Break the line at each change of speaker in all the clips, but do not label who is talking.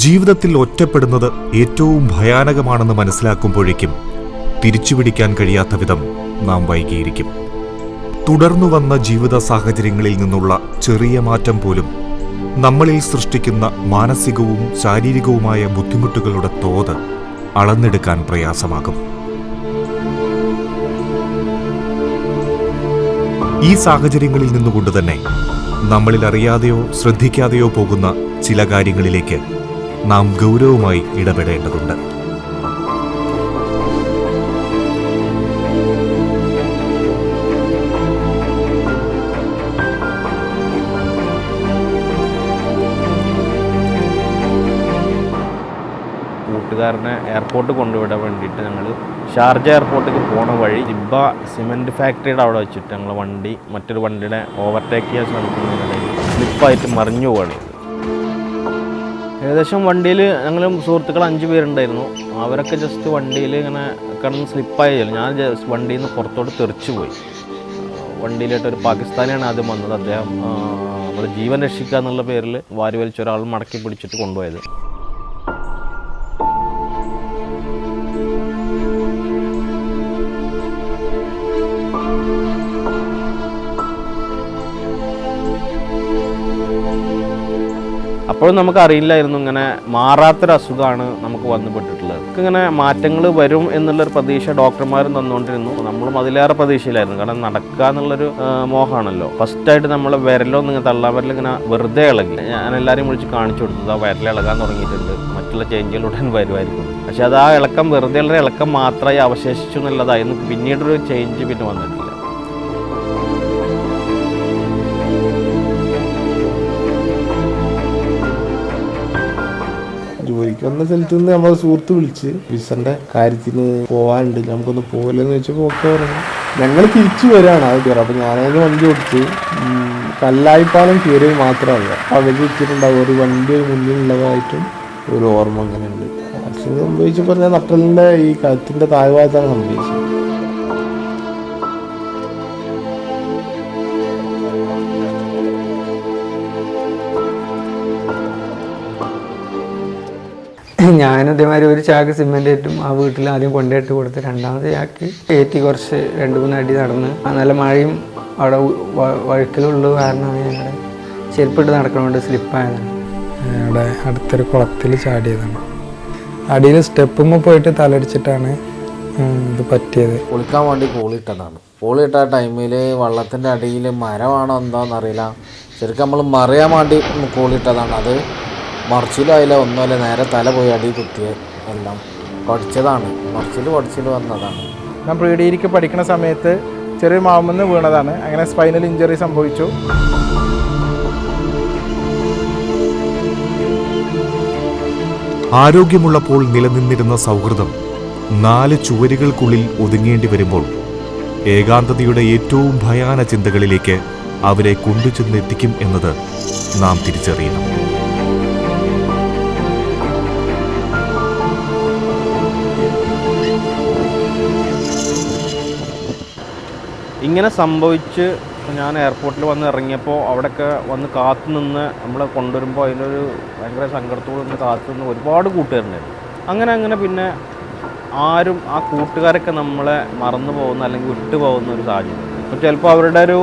ജീവിതത്തിൽ ഒറ്റപ്പെടുന്നത് ഏറ്റവും ഭയാനകമാണെന്ന് മനസ്സിലാക്കുമ്പോഴേക്കും തിരിച്ചുപിടിക്കാൻ കഴിയാത്ത വിധം നാം വൈകിയിരിക്കും. തുടർന്നു വന്ന ജീവിത സാഹചര്യങ്ങളിൽ നിന്നുള്ള ചെറിയ മാറ്റം പോലും നമ്മളിൽ സൃഷ്ടിക്കുന്ന മാനസികവും ശാരീരികവുമായ ബുദ്ധിമുട്ടുകളുടെ തോത് അളന്നെടുക്കാൻ പ്രയാസമാകും. ഈ സാഹചര്യങ്ങളിൽ നിന്നുകൊണ്ട് തന്നെ നമ്മളിൽ അറിയാതെയോ ശ്രദ്ധിക്കാതെയോ പോകുന്ന ചില കാര്യങ്ങളിലേക്ക് നാം ഗൗരവമായി ഇടപെടേണ്ടതുണ്ട്.
കൂട്ടുകാരനെ എയർപോർട്ട് കൊണ്ടുവിടാൻ വേണ്ടിയിട്ട് ഞങ്ങൾ ഷാർജ എയർപോർട്ടിലേക്ക് പോണ വഴി ജിബ്ബ സിമെൻറ്റ് ഫാക്ടറിയുടെ അവിടെ വെച്ചിട്ട് ഞങ്ങൾ വണ്ടി മറ്റൊരു വണ്ടിയുടെ ഓവർടേക്ക് ചെയ്യാൻ ശ്രമിക്കുന്നതിനിടയിൽ സ്ലിപ്പായിട്ട് മറിഞ്ഞു പോവുകയാണ്. ഏകദേശം വണ്ടിയിൽ ഞങ്ങൾ സുഹൃത്തുക്കൾ 5 പേരുണ്ടായിരുന്നു. അവരൊക്കെ ജസ്റ്റ് വണ്ടിയിൽ ഇങ്ങനെ കിടന്ന് സ്ലിപ്പായി. ഞാൻ വണ്ടിയിൽ നിന്ന് പുറത്തോട്ട് തെറിച്ചു പോയി. വണ്ടിയിലായിട്ട് ഒരു പാകിസ്ഥാനിയാണ് ആദ്യം വന്നത്. അദ്ദേഹം നമ്മുടെ ജീവൻ രക്ഷിക്കുക എന്നുള്ള പേരിൽ വാരി വലിച്ച ഒരാൾ മടക്കി പിടിച്ചിട്ട് കൊണ്ടുപോയത്. അപ്പോഴും നമുക്ക് അറിയില്ലായിരുന്നു ഇങ്ങനെ മാറാത്തൊരു അസുഖമാണ് നമുക്ക് വന്നുപെട്ടിട്ടുള്ളത്. ഇങ്ങനെ മാറ്റങ്ങൾ വരും എന്നുള്ളൊരു പ്രതീക്ഷ ഡോക്ടർമാരും തന്നുകൊണ്ടിരുന്നു. നമ്മളും അതിലേറെ പ്രതീക്ഷയിലായിരുന്നു. കാരണം നടക്കുക എന്നുള്ളൊരു മോഹമാണല്ലോ. ഫസ്റ്റായിട്ട് നമ്മളെ വിരലൊന്നും ഇങ്ങനെ തള്ളാൻ ഇങ്ങനെ വെറുതെ ഇളകി. ഞാൻ എല്ലാവരെയും വിളിച്ച് കാണിച്ചു കൊടുത്തത് ആ വിരൽ ഇളകാൻ തുടങ്ങിയിട്ടുണ്ട്, മറ്റുള്ള ചേഞ്ചുകളുടൻ വരുമായിരിക്കും. പക്ഷെ അത് ആ ഇളക്കം വെറുതെ ഉള്ള ഇളക്കം മാത്രമായി അവശേഷിച്ചു എന്നുള്ളതായിരുന്നു. പിന്നീടൊരു ചേഞ്ച് പിന്നെ വന്നിട്ടില്ല.
ജോലിക്ക് വന്ന സ്ഥലത്ത് നിന്ന് നമ്മളെ സുഹൃത്ത് വിളിച്ച് വിസന്റെ കാര്യത്തിന് പോവാനുണ്ട്, നമുക്കൊന്ന് പോകില്ലെന്ന് വെച്ചപ്പോൾ ഒക്കെ പറഞ്ഞു. ഞങ്ങൾ തിരിച്ചു വരികയാണ് അത് കയറി. അപ്പം ഞാനതിന് വണ്ടി ഓടിച്ച് കല്ലായിപ്പാലം കയറിയത് മാത്രമല്ല പകുതി വെച്ചിട്ടുണ്ടാവും ഒരു വണ്ടി മുന്നിലുള്ളതായിട്ടും ഒരു ഓർമ്മ അങ്ങനെ ഉണ്ട്. ആക്സിഡന്റ് സംഭവിച്ചപ്പോൾ ഞാൻ നട്ടലിൻ്റെ ഈ കഴുത്തിൻ്റെ താഴ്ഭാഗത്താണ് സംഭവിച്ചത്.
ഞാൻ അതേമാതിരി ഒരു ചാക്ക് സിമെൻ്റ് ഏറ്റും ആ വീട്ടിൽ ആദ്യം കൊണ്ടുപോയിട്ട് കൊടുത്ത് രണ്ടാമത്തെ ചാക്ക് ഏറ്റി കുറച്ച് 2-3 അടി നടന്ന് നല്ല മഴയും അവിടെ വഴുക്കലുള്ളത് കാരണമാണ് ഞങ്ങളുടെ ചെരുപ്പിട്ട് നടക്കണോണ്ട് സ്ലിപ്പായതാണ്.
അവിടെ അടുത്തൊരു കുളത്തിൽ ചാടിയതാണ്. അടിയിൽ സ്റ്റെപ്പുമ്പോൾ പോയിട്ട് തലടിച്ചിട്ടാണ് ഇത് പറ്റിയത്.
കുളിക്കാൻ വേണ്ടി പൂളിട്ടതാണ്. പൂളിട്ട ടൈമിൽ വള്ളത്തിൻ്റെ അടിയിൽ മരമാണോ എന്താണെന്നറിയില്ല. ശരിക്കും നമ്മൾ മറിയാൻ വേണ്ടി പൂളിട്ടതാണ്. അത് മറിച്ചിലായില്ല, ഒന്നുമല്ല, നേരെ തല പോയി അടി കുത്തിയത് എല്ലാം പഠിച്ചതാണ്. പഠിച്ചിൽ വന്നതാണ്.
ഞാൻ പ്രീ ഡിഗ്രിക്ക് പഠിക്കുന്ന സമയത്ത് ചെറിയ മാവുമെന്ന് വീണതാണ്. അങ്ങനെ സ്പൈനൽ ഇഞ്ചറി സംഭവിച്ചു.
ആരോഗ്യമുള്ളപ്പോൾ നിലനിന്നിരുന്ന സൗഹൃദം 4 ചുവരുകൾക്കുള്ളിൽ ഒതുങ്ങേണ്ടി വരുമ്പോൾ ഏകാന്തതയുടെ ഏറ്റവും ഭയാന ചിന്തകളിലേക്ക് അവരെ കൊണ്ടുചെന്നെത്തിക്കും എന്നത് നാം തിരിച്ചറിയണം.
ഇങ്ങനെ സംഭവിച്ച് ഞാൻ എയർപോർട്ടിൽ വന്ന് ഇറങ്ങിയപ്പോൾ അവിടെയൊക്കെ വന്ന് കാത്തു നിന്ന് നമ്മളെ കൊണ്ടുവരുമ്പോൾ അതിനൊരു ഭയങ്കര സങ്കടത്തോടെ നിന്ന് കാത്തു നിന്ന് ഒരുപാട് കൂട്ടുകാരുണ്ടായിരുന്നു. അങ്ങനെ പിന്നെ ആരും ആ കൂട്ടുകാരൊക്കെ നമ്മളെ മറന്നു പോകുന്ന അല്ലെങ്കിൽ വിട്ടു പോകുന്ന ഒരു സാഹചര്യം. അപ്പോൾ ചിലപ്പോൾ അവരുടെ ഒരു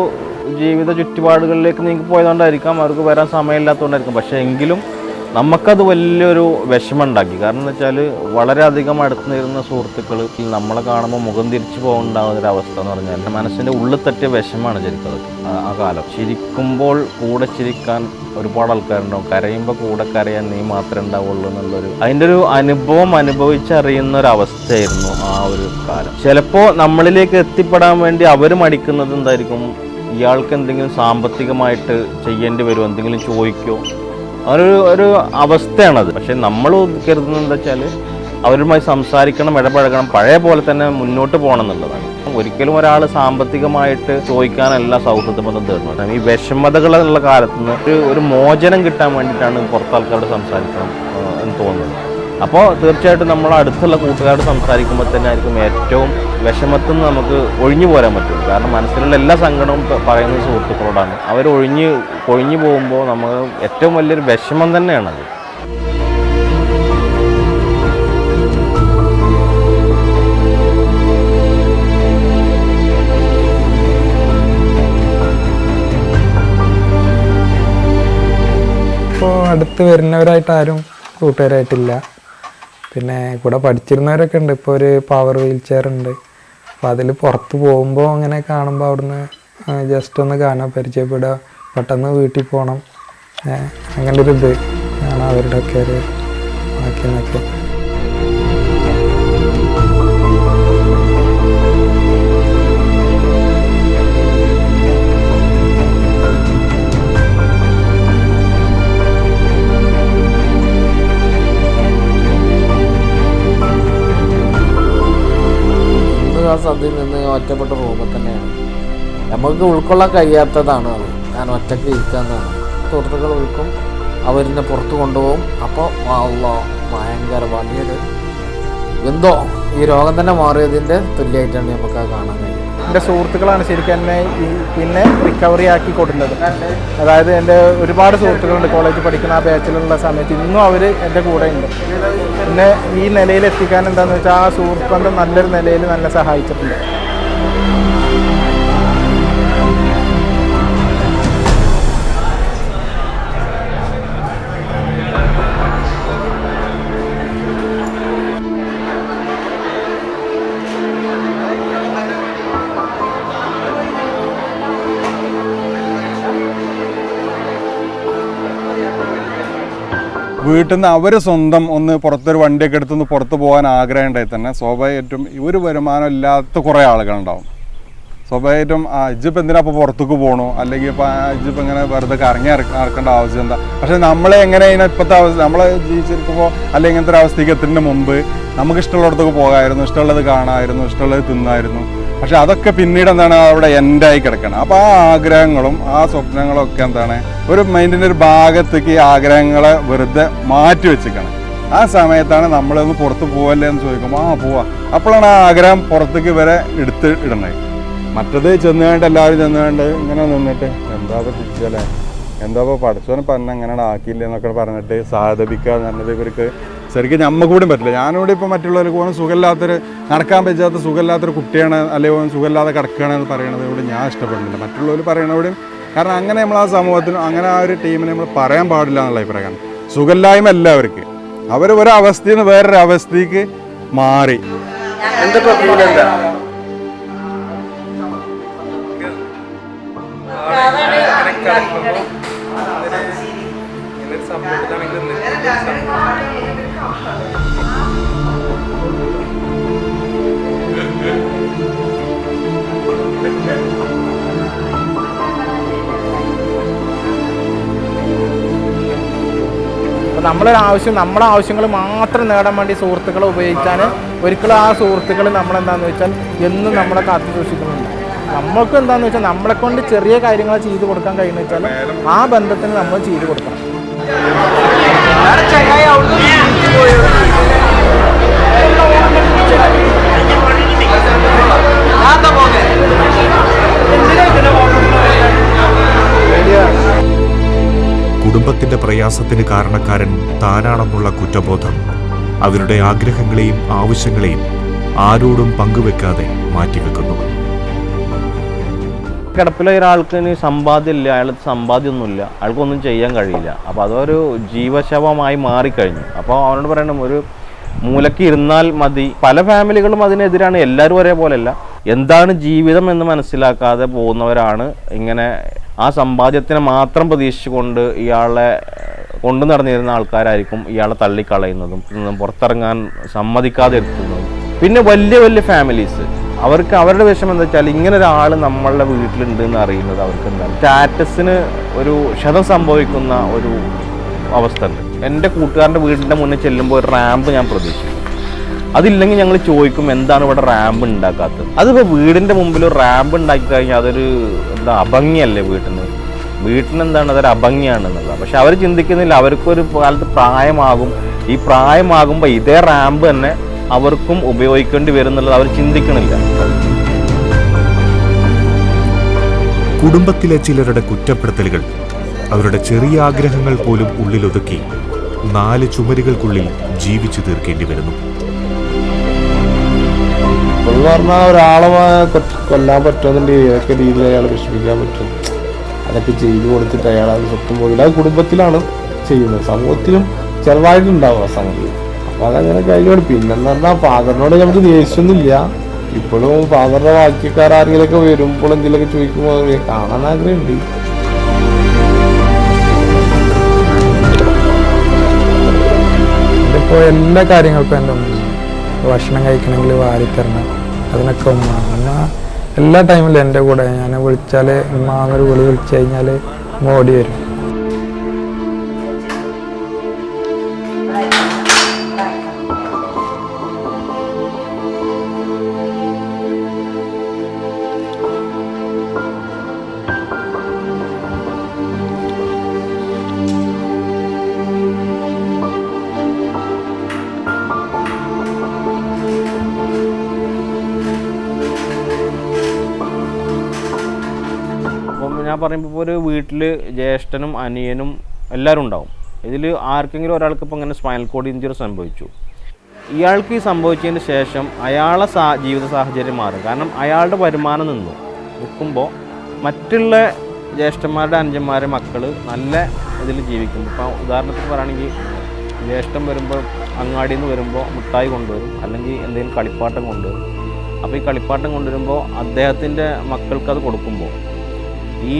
ജീവിത ചുറ്റുപാടുകളിലേക്ക് നീങ്ങി പോയതുകൊണ്ടായിരിക്കാം, അവർക്ക് വരാൻ സമയമില്ലാത്തതുകൊണ്ടായിരിക്കും. പക്ഷേ എങ്കിലും നമുക്കത് വലിയൊരു വിഷമം ഉണ്ടാക്കി. കാരണം എന്ന് വെച്ചാൽ വളരെയധികം അടുത്ത് നിൽക്കുന്ന സുഹൃത്തുക്കൾ നമ്മളെ കാണുമ്പോൾ മുഖം തിരിച്ചു പോകാനുണ്ടാകുന്നൊരവസ്ഥ എന്ന് പറഞ്ഞാൽ മനസ്സിൻ്റെ ഉള്ളിൽ തട്ടിയ വിഷമമാണ് ശരിക്കും ആ കാലം. ചിരിക്കുമ്പോൾ കൂടെ ചിരിക്കാൻ ഒരുപാട് ആൾക്കാരുണ്ടാവും, കരയുമ്പോൾ കൂടെ കരയാൻ നീ മാത്രമേ ഉണ്ടാവുള്ളൂ എന്നുള്ളൊരു അതിൻ്റെ ഒരു അനുഭവം അനുഭവിച്ചറിയുന്ന ഒരവസ്ഥയായിരുന്നു ആ ഒരു കാലം. ചിലപ്പോൾ നമ്മളിലേക്ക് എത്തിപ്പെടാൻ വേണ്ടി അവർ മടിക്കുന്നത് എന്തായിരിക്കും, ഇയാൾക്ക് എന്തെങ്കിലും സാമ്പത്തികമായിട്ട് ചെയ്യേണ്ടി വരുമോ, എന്തെങ്കിലും ചോദിക്കുമോ, ഒരു അവസ്ഥയാണത്. പക്ഷെ നമ്മൾ കരുതുന്നത് എന്താ വെച്ചാൽ അവരുമായി സംസാരിക്കണം, ഇടപഴകണം, പഴയ പോലെ തന്നെ മുന്നോട്ട് പോകണം എന്നുള്ളതാണ്. ഒരിക്കലും ഒരാൾ സാമ്പത്തികമായിട്ട് ചോദിക്കാനല്ല സൗഹൃദബന്ധം തേടുന്നത്. ഈ വിഷമതകളുള്ള കാലത്ത് നിന്ന് ഒരു മോചനം കിട്ടാൻ വേണ്ടിയിട്ടാണ് പുറത്ത് ആൾക്കാരോട് സംസാരിക്കണം എന്ന് തോന്നുന്നത്. അപ്പോൾ തീർച്ചയായിട്ടും നമ്മൾ അടുത്തുള്ള കൂട്ടുകാരോട് സംസാരിക്കുമ്പോൾ തന്നെ ആയിരിക്കും ഏറ്റവും വിഷമത്തിൽ നിന്ന് നമുക്ക് ഒഴിഞ്ഞു പോരാൻ പറ്റും. കാരണം മനസ്സിലുള്ള എല്ലാ സങ്കടവും പറയുന്നത് സുഹൃത്തുക്കളോടാണ്. അവർ ഒഴിഞ്ഞു പോകുമ്പോൾ നമുക്ക് ഏറ്റവും വലിയൊരു വിഷമം തന്നെയാണത്.
അടുത്ത് വരുന്നവരായിട്ട് ആരും കൂട്ടുകാരായിട്ടില്ല. പിന്നെ കൂടെ പഠിച്ചിരുന്നവരൊക്കെ ഉണ്ട്. ഇപ്പോൾ ഒരു പവർ വീൽ ചെയർ ഉണ്ട്. അപ്പോൾ അതിൽ പുറത്ത് പോകുമ്പോൾ അങ്ങനെ കാണുമ്പോൾ അവിടുന്ന് ജസ്റ്റ് ഒന്ന് കാണാൻ പരിചയപ്പെടുക, പെട്ടെന്ന് വീട്ടിൽ പോകണം, അങ്ങനെ ഒരു ഇത് ആണ് അവരുടെയൊക്കെ ഒരു വാക്യങ്ങളൊക്കെ.
ആ സദ്യയിൽ നിന്ന് ഒറ്റപ്പെട്ട റൂമിൽ തന്നെയാണ്. നമുക്ക് ഉൾക്കൊള്ളാൻ കഴിയാത്തതാണ് അത്. ഞാൻ ഒറ്റയ്ക്ക് ഇരിക്കാമെന്നാണ്. സുഹൃത്തുക്കൾ വിളിക്കും, അവരിനെ പുറത്ത് കൊണ്ടുപോകും. അപ്പോൾ ഭയങ്കര വലിയൊരു എന്തോ ഈ രോഗം തന്നെ മാറിയതിൻ്റെ തുല്യമായിട്ടാണ് നമുക്ക് അത് കാണാൻ കഴിയും.
എൻ്റെ സുഹൃത്തുക്കളാണ് ശരിക്കും എന്നെ പിന്നെ റിക്കവറി ആക്കി കൊടുക്കുന്നത്. അതായത് എൻ്റെ ഒരുപാട് സുഹൃത്തുക്കളുണ്ട് കോളേജിൽ പഠിക്കുന്ന ആ ബാച്ചിലുള്ള സമയത്ത്. ഇന്നും അവർ എൻ്റെ കൂടെ ഉണ്ട്. പിന്നെ ഈ നിലയിൽ എത്തിക്കാൻ എന്താണെന്ന് വെച്ചാൽ ആ സുഹൃത്ത് ബന്ധം നല്ലൊരു നിലയിൽ നല്ല സഹായിച്ചിട്ടുണ്ട്.
വീട്ടിൽ നിന്ന് അവർ സ്വന്തം ഒന്ന് പുറത്തൊരു വണ്ടിയൊക്കെ എടുത്തൊന്ന് പുറത്ത് പോകാൻ ആഗ്രഹം ഉണ്ടായി തന്നെ സ്വാഭാവികമായിട്ടും ഒരു വരുമാനം ഇല്ലാത്ത കുറേ ആളുകളുണ്ടാവും. സ്വാഭാവികമായിട്ടും ഇജ്ജിപ്പോൾ എന്തിനാ അപ്പോൾ പുറത്തേക്ക് പോകണോ, അല്ലെങ്കിൽ ഇപ്പോൾ ഇജ്ജിപ്പോൾ ഇങ്ങനെ വെറുതെ കറങ്ങി നടക്കേണ്ട ആവശ്യം എന്താ. പക്ഷേ നമ്മളെ എങ്ങനെയാണ് ഇപ്പോഴത്തെ അവസ്ഥ, നമ്മളെ ജീവിച്ചിരിക്കുമ്പോൾ അല്ലെങ്കിൽ ഇങ്ങനത്തെ ഒരു അവസ്ഥയ്ക്ക് എത്തുന്നതിന് മുമ്പ് നമുക്ക് ഇഷ്ടമുള്ളിടത്തൊക്കെ പോകാമായിരുന്നു, ഇഷ്ടമുള്ളത് കാണാമായിരുന്നു, ഇഷ്ടമുള്ളത് തിന്നായിരുന്നു. പക്ഷെ അതൊക്കെ പിന്നീട് എന്താണ് അവിടെ എൻഡായി കിടക്കണം. അപ്പോൾ ആ ആഗ്രഹങ്ങളും ആ സ്വപ്നങ്ങളും ഒക്കെ എന്താണ് ഒരു മൈൻഡിൻ്റെ ഒരു ഭാഗത്തേക്ക് ഈ ആഗ്രഹങ്ങളെ വെറുതെ മാറ്റി വെച്ചിരിക്കണം. ആ സമയത്താണ് നമ്മളൊന്ന് പുറത്ത് പോവല്ലേ എന്ന് ചോദിക്കുമ്പോൾ പോവാം. അപ്പോഴാണ് ആ ആഗ്രഹം പുറത്തേക്ക് വരെ എടുത്ത് ഇടണേ. മറ്റത് ചെന്നുകൊണ്ട് എല്ലാവരും ചെന്നുകൊണ്ട് ഇങ്ങനെ നിന്നിട്ട് എന്താ തിരിച്ചല്ലേ, എന്താ ഇപ്പോൾ പഠിച്ചവനെ പറഞ്ഞ എങ്ങനെ ആക്കിയില്ല എന്നൊക്കെ പറഞ്ഞിട്ട് സാധപിക്കുക എന്ന് പറഞ്ഞത് ഇവർക്ക് ശരിക്കും നമുക്ക് കൂടി പറ്റില്ല. ഞാനിവിടെ ഇപ്പോൾ മറ്റുള്ളവർക്ക് പോകുന്ന സുഖമില്ലാത്തൊരു നടക്കാൻ പറ്റാത്ത സുഖമില്ലാത്തൊരു കുട്ടിയാണ് അല്ലെങ്കിൽ സുഖമില്ലാതെ കിടക്കുകയാണെന്ന് പറയണത് ഇവിടെ ഞാൻ ഇഷ്ടപ്പെടുന്നില്ല. മറ്റുള്ളവർ പറയണവിടെയും കാരണം അങ്ങനെ നമ്മൾ ആ സമൂഹത്തിനും അങ്ങനെ ആ ഒരു ടീമിനെ നമ്മൾ പറയാൻ പാടില്ല എന്നുള്ള അഭിപ്രായമാണ്. സുഖമില്ലായ്മ എല്ലാവർക്കും അവർ ഒരവസ്ഥയിൽ നിന്ന് വേറൊരു അവസ്ഥയ്ക്ക് മാറി.
നമ്മളെ ആവശ്യങ്ങൾ മാത്രം നേടാൻ വേണ്ടി സുഹൃത്തുക്കളെ ഉപയോഗിക്കാൻ ഒരിക്കലും ആ സുഹൃത്തുക്കൾ നമ്മളെന്താണെന്ന് വെച്ചാൽ എന്നും നമ്മളെ കാത്തു സൂക്ഷിക്കുന്നുണ്ട്. നമ്മൾക്ക് എന്താണെന്ന് വെച്ചാൽ നമ്മളെ കൊണ്ട് ചെറിയ കാര്യങ്ങൾ ചെയ്തു കൊടുക്കാൻ കഴിയുന്ന വെച്ചാൽ ആ ബന്ധത്തിന് നമ്മൾ ചെയ്തു കൊടുക്കണം.
കുടുംബത്തിന്റെ പ്രയാസത്തിന് കാരണക്കാരൻ താനാണെന്നുള്ള കുറ്റബോധം അവരുടെ ആഗ്രഹങ്ങളെയും ആവശ്യങ്ങളെയും ആരോടും പങ്കുവെക്കാതെ മാറ്റിവെക്കുന്നു.
കിടപ്പിലെ ഒരാൾക്ക് സമ്പാദ്യമില്ല, അയാൾക്ക് സമ്പാദ്യമൊന്നുമില്ല, അയാൾക്കൊന്നും ചെയ്യാൻ കഴിയില്ല. അപ്പോൾ അതൊരു ജീവശവമായി മാറിക്കഴിഞ്ഞു. അപ്പോൾ അവനോട് പറയണം ഒരു മൂലയ്ക്ക് ഇരുന്നാൽ മതി. പല ഫാമിലികളും അതിനെതിരാണ്, എല്ലാവരും ഒരേപോലെയല്ല. എന്താണ് ജീവിതം എന്ന് മനസ്സിലാക്കാതെ പോകുന്നവരാണ് ഇങ്ങനെ ആ സമ്പാദ്യത്തിനെ മാത്രം പ്രതീക്ഷിച്ചുകൊണ്ട് ഇയാളെ കൊണ്ടു നടന്നിരുന്ന ആൾക്കാരായിരിക്കും ഇയാളെ തള്ളിക്കളയുന്നതും പുറത്തിറങ്ങാൻ സമ്മതിക്കാതെ എടുക്കുന്നതും. പിന്നെ വലിയ വലിയ ഫാമിലീസ് അവർക്ക് അവരുടെ വിഷമം എന്താ വെച്ചാൽ ഇങ്ങനെ ഒരാൾ നമ്മളുടെ വീട്ടിലുണ്ട് എന്ന് അറിയുന്നത് അവർക്ക് എന്താണ് സ്റ്റാറ്റസിന് ഒരു ക്ഷതം സംഭവിക്കുന്ന ഒരു അവസ്ഥ ഉണ്ട്. എൻ്റെ കൂട്ടുകാരൻ്റെ വീടിൻ്റെ മുന്നിൽ ചെല്ലുമ്പോൾ ഒരു റാമ്പ് ഞാൻ പ്രതീക്ഷിക്കും. അതില്ലെങ്കിൽ ഞങ്ങൾ ചോദിക്കും എന്താണ് ഇവിടെ റാമ്പ് ഉണ്ടാക്കാത്തത്. അതിപ്പോൾ വീടിൻ്റെ മുമ്പിൽ ഒരു റാമ്പ് ഉണ്ടാക്കി കഴിഞ്ഞാൽ അതൊരു എന്താ അഭംഗിയല്ലേ വീട്ടിന് എന്താണ് അതൊരു അഭംഗിയാണെന്നുള്ളത്. പക്ഷെ അവർ ചിന്തിക്കുന്നില്ല, അവർക്കൊരു കാലത്ത് പ്രായമാകും. ഈ പ്രായമാകുമ്പോൾ ഇതേ റാമ്പ് തന്നെ അവർക്കും ഉപയോഗിക്കേണ്ടി വരുന്നുള്ളത് അവർ ചിന്തിക്കണില്ല.
കുടുംബത്തിലെ ചിലരുടെ കുറ്റപ്പെടുത്തലുകൾ അവരുടെ ചെറിയ ആഗ്രഹങ്ങൾ പോലും ഉള്ളിലൊതുക്കി 4 ചുമരുകൾക്കുള്ളിൽ ജീവിച്ചു തീർക്കേണ്ടി വരുന്നു.
എന്ന് പറഞ്ഞാൽ ഒരാളെ കൊല്ലാൻ പറ്റുമെന്നുണ്ടെങ്കിൽ ഏതൊക്കെ രീതിയിൽ അയാൾ വിഷമിക്കാൻ പറ്റും, അതൊക്കെ ചെയ്തു കൊടുത്തിട്ട് അയാൾ അത് സ്വത്തും പോയില്ല. അത് കുടുംബത്തിലാണ് ചെയ്യുന്നത്. സമൂഹത്തിലും ചെറുതായിട്ടുണ്ടാവും ആ സംഗതി. അപ്പോൾ അതങ്ങനെ കഴിഞ്ഞോട്. പിന്നെന്ന് പറഞ്ഞാൽ ഫാദറിനോട് നമുക്ക് ദേഷ്യമൊന്നുമില്ല. ഇപ്പോഴും ഫാദറിന്റെ ബാക്കിക്കാർ ആരെങ്കിലുമൊക്കെ വരുമ്പോൾ എന്തെങ്കിലുമൊക്കെ ചോദിക്കുമ്പോൾ കാണാൻ ആഗ്രഹമുണ്ട്.
ഇതിപ്പോൾ എല്ലാ കാര്യങ്ങൾക്കും എൻ്റെ ഉമ്മ. ഭക്ഷണം കഴിക്കണമെങ്കിൽ വാരിത്തരണം, അതിനൊക്കെ ഉമ്മ. പിന്നെ എല്ലാ ടൈമിലും എൻ്റെ കൂടെ. ഞാൻ വിളിച്ചാൽ ഉമ്മ എന്നൊരു വിളി വിളിച്ചു കഴിഞ്ഞാൽ ഉമ്മ ഓടി വരും.
അപ്പം ഞാൻ പറയുമ്പോൾ ഒരു വീട്ടിൽ ജ്യേഷ്ഠനും അനിയനും എല്ലാവരും ഉണ്ടാവും. ഇതിൽ ആർക്കെങ്കിലും ഒരാൾക്ക് ഇപ്പോൾ ഇങ്ങനെ സ്പൈനൽ കോഡ് ഇഞ്ചുറി സംഭവിച്ചു. ഇയാൾക്ക് ഈ സംഭവിച്ചതിന് ശേഷം അയാളെ ജീവിത സാഹചര്യം മാറും. കാരണം അയാളുടെ വരുമാനം നിൽക്കുമ്പോൾ മറ്റുള്ള ജ്യേഷ്ഠന്മാരുടെ അനുജന്മാരുടെ മക്കൾ നല്ല ഇതിൽ ജീവിക്കും. ഇപ്പോൾ ഉദാഹരണത്തിന് പറയുകയാണെങ്കിൽ ജ്യേഷ്ഠൻ വരുമ്പോൾ അങ്ങാടിയിൽ നിന്ന് വരുമ്പോൾ മിഠായി കൊണ്ടുവരും, അല്ലെങ്കിൽ എന്തെങ്കിലും കളിപ്പാട്ടം കൊണ്ടുവരും. അപ്പോൾ ഈ കളിപ്പാട്ടം കൊണ്ടുവരുമ്പോൾ അദ്ദേഹത്തിൻ്റെ മക്കൾക്കത് കൊടുക്കുമ്പോൾ ഈ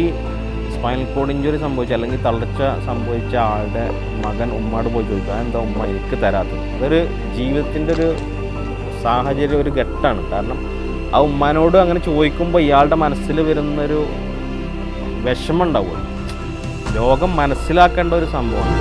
സ്പൈനൽ കോഡ് ഇഞ്ചുറി സംഭവിച്ച അല്ലെങ്കിൽ തളർച്ച സംഭവിച്ച ആളുടെ മകൻ ഉമ്മയോട് പോയി ചോദിക്കുക, എന്താ ഉമ്മ എനിക്ക് തരാത്തത്? അതൊരു ജീവിതത്തിൻ്റെ ഒരു സാഹചര്യം, ഒരു ഘട്ടമാണ്. കാരണം ആ ഉമ്മാനോട് അങ്ങനെ ചോദിക്കുമ്പോൾ ഇയാളുടെ മനസ്സിൽ വരുന്നൊരു വിഷമം ഉണ്ടാവുമല്ലോ. ലോകം മനസ്സിലാക്കേണ്ട ഒരു സംഭവമാണ്.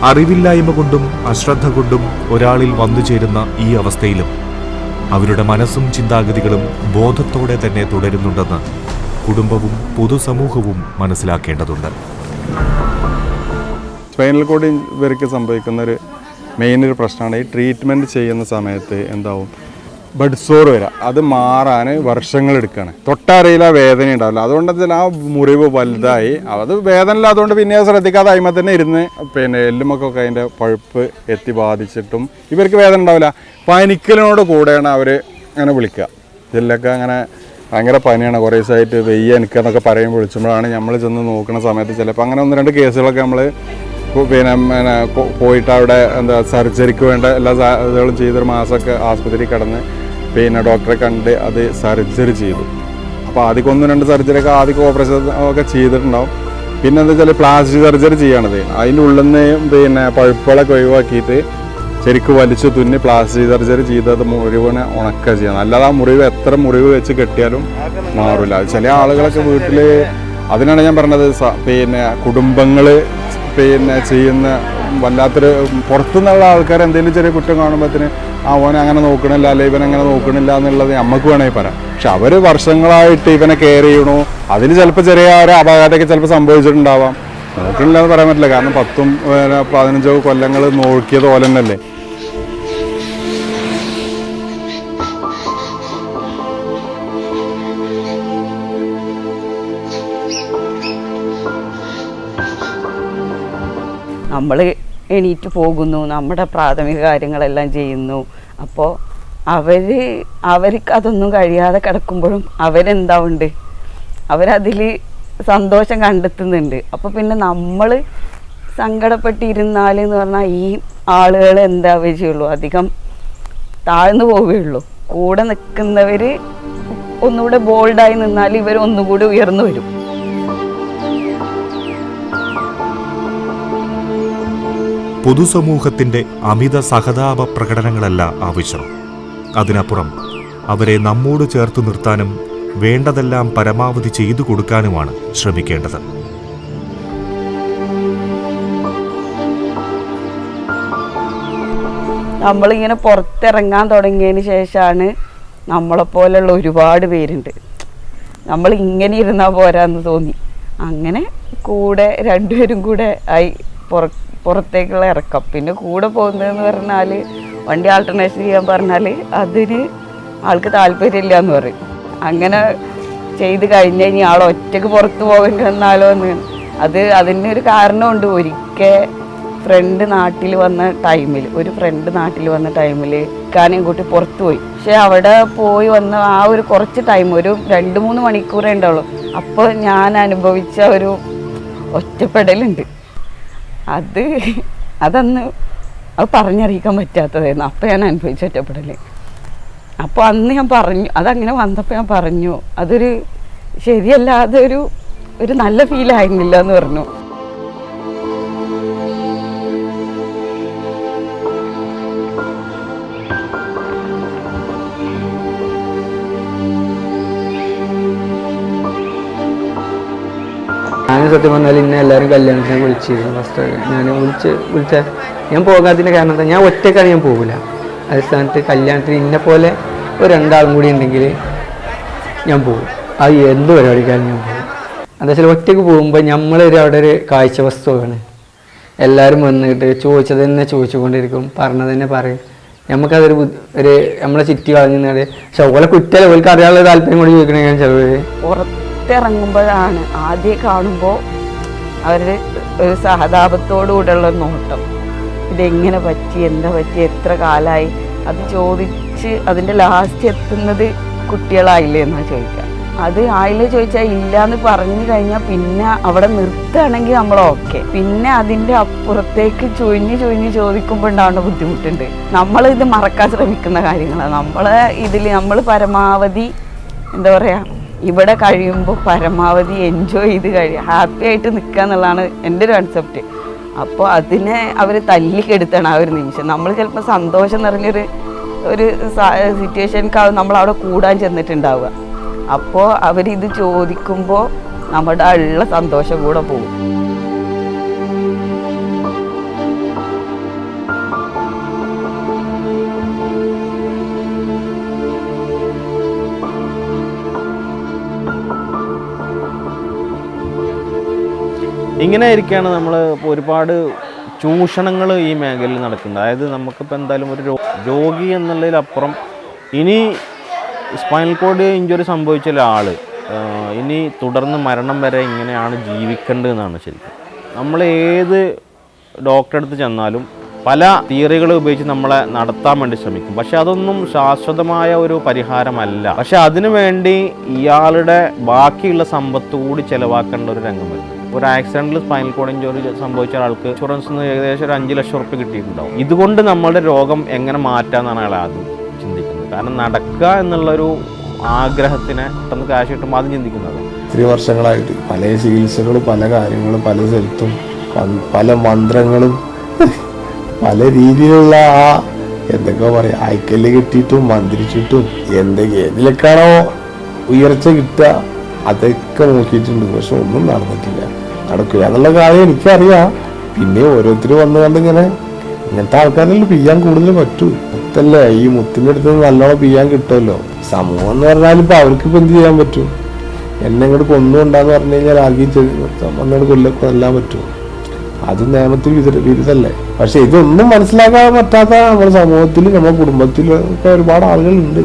അറിവില്ലായ്മ കൊണ്ടും അശ്രദ്ധ കൊണ്ടും ഒരാളിൽ വന്നു ചേരുന്ന ഈ അവസ്ഥയിലും അവരുടെ മനസ്സും ചിന്താഗതികളും ബോധത്തോടെ തന്നെ തുടരുന്നുണ്ടെന്ന് കുടുംബവും പൊതുസമൂഹവും മനസ്സിലാക്കേണ്ടതുണ്ട്.
സ്പൈനൽ കോഡ് ഇവർക്ക് സംഭവിക്കുന്ന ഒരു മെയിൻ ഒരു പ്രശ്നമാണ് ഈ ട്രീറ്റ്മെൻറ്റ് ചെയ്യുന്ന സമയത്ത് എന്താവും ബഡ് സോർ വരാം. അത് മാറാൻ വർഷങ്ങളെടുക്കുകയാണ്. തൊട്ടറിയില്ല, വേദന ഉണ്ടാവില്ല. അതുകൊണ്ട് തന്നെ ആ മുറിവ് വലുതായി അത് വേദന ഇല്ലാത്തതുകൊണ്ട് പിന്നെ ശ്രദ്ധിക്കാതെ അയിമ തന്നെ ഇരുന്ന് എല്ലുമൊക്കെ അതിൻ്റെ പഴുപ്പ് എത്തി ബാധിച്ചിട്ടും ഇവർക്ക് വേദന ഉണ്ടാവില്ല. പനിക്കലിനോട് കൂടെയാണ് അവർ അങ്ങനെ വിളിക്കുക. ഇതിലൊക്കെ അങ്ങനെ ഭയങ്കര പനിയാണ്, കുറേ ദിവസമായിട്ട് വെയ്യ എനിക്കെന്നൊക്കെ പറയുമ്പോൾ വിളിച്ചുമ്പോഴാണ് നമ്മൾ ചെന്ന് നോക്കുന്ന സമയത്ത് ചിലപ്പോൾ അങ്ങനെ 1-2 കേസുകളൊക്കെ നമ്മൾ പോയിട്ട് അവിടെ എന്താ സർജറിക്ക് വേണ്ട എല്ലാ ഇതുകളും ചെയ്തൊരു മാസമൊക്കെ ആസ്പത്രി കിടന്ന് ഡോക്ടറെ കണ്ട് അത് സർജറി ചെയ്തു. അപ്പോൾ ആദ്യം 1-2 സർജറിയൊക്കെ ആദ്യം ഓപ്പറേഷൻ ഒക്കെ ചെയ്തിട്ടുണ്ടാവും. പിന്നെ എന്താ വെച്ചാൽ പ്ലാസ്റ്റിക് സർജറി ചെയ്യണത്. അതിൻ്റെ ഉള്ളിൽ നിന്ന് പഴുപ്പുകളൊക്കെ ഒഴിവാക്കിയിട്ട് ശരിക്കും വലിച്ചു തുന്നി പ്ലാസ്റ്റിക് സർജറി ചെയ്തത് മുറിവിനെ ഉണക്കുക ചെയ്യണം. അല്ലാതെ ആ മുറിവ് എത്ര മുറിവ് വെച്ച് കെട്ടിയാലും മാറില്ല. ചില ആളുകളൊക്കെ വീട്ടിൽ, അതിനാണ് ഞാൻ പറഞ്ഞത് കുടുംബങ്ങൾ ചെയ്യുന്ന വല്ലാത്തൊരു പുറത്തുനിന്നുള്ള ആൾക്കാർ എന്തെങ്കിലും ചെറിയ കുറ്റം കാണുമ്പോഴത്തേന് ഓനെ അങ്ങനെ നോക്കണില്ല, അല്ലെ ഇവൻ അങ്ങനെ നോക്കണില്ല എന്നുള്ളത് നമുക്ക് വേണമെങ്കിൽ പറയാം. പക്ഷെ അവർ വർഷങ്ങളായിട്ട് ഇവനെ കെയർ ചെയ്യണു. അതിന് ചിലപ്പോൾ ചെറിയ ഒരു അപകടമൊക്കെ ചിലപ്പോൾ സംഭവിച്ചിട്ടുണ്ടാവാം. നോക്കണില്ല എന്ന് പറയാൻ പറ്റില്ല. കാരണം 10-15 കൊല്ലങ്ങൾ നോക്കിയത് പോലെ തന്നെയല്ലേ.
നമ്മൾ എണീറ്റ് പോകുന്നു, നമ്മുടെ പ്രാഥമിക കാര്യങ്ങളെല്ലാം ചെയ്യുന്നു. അപ്പോൾ അവർക്ക് അതൊന്നും കഴിയാതെ കിടക്കുമ്പോഴും അവരെന്താവുണ്ട്, അവരതിൽ സന്തോഷം കണ്ടെത്തുന്നുണ്ട്. അപ്പോൾ പിന്നെ നമ്മൾ സങ്കടപ്പെട്ടിരുന്നാൽ എന്ന് പറഞ്ഞാൽ ഈ ആളുകൾ എന്താ ചെയ്യുള്ളൂ, അധികം താഴ്ന്നു പോവുകയുള്ളൂ. കൂടെ നിൽക്കുന്നവർ ഒന്നുകൂടെ ബോൾഡായി നിന്നാൽ ഇവർ ഒന്നുകൂടി ഉയർന്നു വരും.
പൊതുസമൂഹത്തിന്റെ അമിത സഹതാപ പ്രകടനങ്ങളല്ല ആവശ്യം. അതിനപ്പുറം അവരെ നമ്മോട് ചേർത്ത് നിർത്താനും വേണ്ടതെല്ലാം പരമാവധി ചെയ്തു കൊടുക്കാനുമാണ് ശ്രമിക്കേണ്ടത്.
നമ്മളിങ്ങനെ പുറത്തിറങ്ങാൻ തുടങ്ങിയതിന് ശേഷമാണ് നമ്മളെപ്പോലുള്ള ഒരുപാട് പേരുണ്ട്, നമ്മൾ ഇങ്ങനെ ഇരുന്നാൽ പോരാന്ന് തോന്നി. അങ്ങനെ കൂടെ 2 പേരും കൂടെ ആയി പുറത്തേക്കുള്ള ഇറക്കം. പിന്നെ കൂടെ പോകുന്നതെന്ന് പറഞ്ഞാൽ വണ്ടി ആൾട്ടർനേഷൻ ചെയ്യാൻ പറഞ്ഞാൽ അതിന് ആൾക്ക് താല്പര്യമില്ല എന്ന് പറയും. അങ്ങനെ ചെയ്ത് കഴിഞ്ഞ് കഴിഞ്ഞാൽ ആൾ ഒറ്റയ്ക്ക് പുറത്ത് പോകേണ്ടി വന്നാലോ എന്ന് അതിനൊരു കാരണമുണ്ട്. ഒരിക്കൽ ഫ്രണ്ട് നാട്ടിൽ വന്ന ടൈമിൽ ഇക്കാനെയും കൂട്ടി പുറത്തു പോയി. പക്ഷെ അവിടെ പോയി വന്ന ആ ഒരു കുറച്ച് ടൈം, ഒരു 2-3 മണിക്കൂറേ ഉണ്ടാവുള്ളൂ. അപ്പോൾ ഞാൻ അനുഭവിച്ച ഒരു ഒറ്റപ്പെടലുണ്ട്. അതന്ന് അത് പറഞ്ഞറിയിക്കാൻ പറ്റാത്തതായിരുന്നു. അപ്പോൾ ഞാൻ അനുഭവിച്ച ഒറ്റപ്പെടൽ. അപ്പോൾ അന്ന് ഞാൻ പറഞ്ഞു, അതങ്ങനെ വന്നപ്പോൾ ഞാൻ പറഞ്ഞു, അതൊരു ശരിയല്ല, ഒരു നല്ല ഫീലായിരുന്നില്ല എന്ന് പറഞ്ഞു.
ഞാൻ സത്യം പറഞ്ഞാൽ ഇന്നെ എല്ലാവരും കല്യാണത്തിന് വിളിച്ചിരുന്നു. ഫസ്റ്റ് ഞാൻ പോകാത്തതിൻ്റെ കാരണം എന്താ, ഞാൻ ഒറ്റക്കാണ്, ഞാൻ പോകില്ല. അതേ സ്ഥാനത്ത് കല്യാണത്തിന് ഇന്നെ പോലെ ഒരു 2 ആളും കൂടി ഉണ്ടെങ്കിൽ ഞാൻ പോകും. അത് എന്ത് പരിപാടിക്കാരും ഞാൻ പോകും. എന്താ വെച്ചാൽ ഒറ്റയ്ക്ക് പോകുമ്പോൾ നമ്മളൊരു അവിടെ ഒരു കാഴ്ച വസ്തുവാണ്. എല്ലാവരും വന്നിട്ട് ചോദിച്ചത് തന്നെ ചോദിച്ചുകൊണ്ടിരിക്കും, പറഞ്ഞത് തന്നെ പറയും. നമുക്കതൊരു നമ്മളെ ചുറ്റി കളഞ്ഞാൽ പക്ഷെ ഓലെ കുറ്റല്ല, ഓൾക്ക് അറിയാനുള്ള താല്പര്യം കൂടി ചോദിക്കണേ ചിലവർ.
പുറത്തിറങ്ങുമ്പോഴാണ് ആദ്യം കാണുമ്പോൾ അവർ ഒരു സഹതാപത്തോടുകൂടെയുള്ള നോട്ടം, ഇതെങ്ങനെ പറ്റി, എന്താ പറ്റി, എത്ര കാലമായി, അത് ചോദിച്ച് അതിൻ്റെ ലാസ്റ്റ് എത്തുന്നത് കുട്ടികളായില്ലേ എന്നാണ് ചോദിക്കുക. അത് ആയില്ലേ ചോദിച്ചാൽ ഇല്ലയെന്ന് പറഞ്ഞു കഴിഞ്ഞാൽ പിന്നെ അവിടെ നിർത്തുകയാണെങ്കിൽ നമ്മൾ ഓക്കെ. പിന്നെ അതിൻ്റെ അപ്പുറത്തേക്ക് ചൊഴിഞ്ഞ് ചോദിക്കുമ്പോൾ ഉണ്ടാവേണ്ട ബുദ്ധിമുട്ടുണ്ട്. നമ്മളിത് മറക്കാൻ ശ്രമിക്കുന്ന കാര്യങ്ങളാണ്. നമ്മൾ പരമാവധി എന്താ പറയുക, ഇവിടെ കഴിയുമ്പോൾ പരമാവധി എൻജോയ് ചെയ്ത് ഹാപ്പി ആയിട്ട് നിൽക്കുക എന്നുള്ളതാണ് എൻ്റെ ഒരു കൺസെപ്റ്റ്. അപ്പോൾ അതിനെ അവർ തല്ലിക്കെടുത്താണ് ആ ഒരു നിമിഷം. നമ്മൾ ചിലപ്പോൾ സന്തോഷം നിറഞ്ഞൊരു സിറ്റുവേഷനിക്കാവും നമ്മളവിടെ കൂടാൻ ചെന്നിട്ടുണ്ടാവുക. അപ്പോൾ അവരിത് ചോദിക്കുമ്പോൾ നമ്മുടെ ഉള്ള സന്തോഷം കൂടെ പോകും.
ഇങ്ങനെ ആയിരിക്കുകയാണ് നമ്മൾ ഒരുപാട് ചൂഷണങ്ങൾ ഈ മേഖലയിൽ നടക്കുന്നത്. അതായത് നമുക്കിപ്പോൾ എന്തായാലും ഒരു രോഗി എന്നുള്ളതിലപ്പുറം ഇനി സ്പൈനൽ കോഡ് ഇഞ്ചുറി സംഭവിച്ച ഒരാൾ ഇനി തുടർന്ന് മരണം വരെ ഇങ്ങനെയാണ് ജീവിക്കേണ്ടതെന്നാണ് ശരിക്കും. നമ്മൾ ഏത് ഡോക്ടറെ അടുത്ത് ചെന്നാലും പല തിയറികൾ ഉപയോഗിച്ച് നമ്മളെ നടത്താൻ വേണ്ടി ശ്രമിക്കും. പക്ഷെ അതൊന്നും ശാശ്വതമായ ഒരു പരിഹാരമല്ല. പക്ഷെ അതിനു വേണ്ടി ഇയാളുടെ ബാക്കിയുള്ള സമ്പത്ത് കൂടി ചിലവാക്കേണ്ട ഒരു രംഗം വരുന്നു. ഒരു ആക്സിഡൻറ്റിൽ സ്പൈനൽ കോഡ് ഇഞ്ചുറി സംഭവിച്ച ആൾക്ക് ഇൻഷുറൻസിൽ നിന്ന് ഏകദേശം ഒരു 5 ലക്ഷം റുപ്യ കിട്ടിയിട്ടുണ്ടാവും. ഇതുകൊണ്ട് നമ്മളുടെ രോഗം എങ്ങനെ മാറ്റാമെന്നാണ് അയാൾ ആദ്യം ചിന്തിക്കുന്നത്. കാരണം നടക്കുക എന്നുള്ളൊരു ആഗ്രഹത്തിനെ പെട്ടെന്ന് കാശ് കിട്ടുമ്പോൾ ആദ്യം ചിന്തിക്കുന്നത്.
ഇത്തിരി വർഷങ്ങളായിട്ട് പല ചികിത്സകളും പല കാര്യങ്ങളും പല സ്ഥലത്തും പല മന്ത്രങ്ങളും പല രീതിയിലുള്ള എന്തൊക്കെ പറയാ അയക്കല്ല് കെട്ടിയിട്ടും മന്ത്രിച്ചിട്ടും ഏതിലേക്കാണോ ഉയർച്ച കിട്ടുക അതൊക്കെ നോക്കിയിട്ടുണ്ട്. പക്ഷെ ഒന്നും നടന്നിട്ടില്ല, നടക്കില്ല എന്നുള്ള കാര്യം എനിക്കറിയാം. പിന്നെ ഓരോരുത്തർ വന്ന് കണ്ടിങ്ങനെ ഇങ്ങനത്തെ ആൾക്കാരെല്ലാം പിയ്യാൻ കൂടുതൽ പറ്റൂ. മുത്തല്ലേ, ഈ മുത്തിൻ്റെ അടുത്ത് നല്ലോണം പിയ്യാൻ കിട്ടുമല്ലോ. സമൂഹം എന്ന് പറഞ്ഞാൽ ഇപ്പൊ അവർക്കിപ്പോൾ എന്ത് ചെയ്യാൻ പറ്റും? എന്നെ ഇങ്ങോട്ട് കൊന്നുകൊണ്ടാന്ന് പറഞ്ഞു കഴിഞ്ഞാൽ ആർക്കും വന്നോട് കൊല്ലാൻ പറ്റുമോ? അത് നിയമത്തിൽ വിരുദ്ധല്ലേ. പക്ഷെ ഇതൊന്നും മനസ്സിലാക്കാൻ പറ്റാത്ത നമ്മുടെ സമൂഹത്തിൽ നമ്മുടെ കുടുംബത്തിലൊക്കെ ഒരുപാട് ആളുകളുണ്ട്.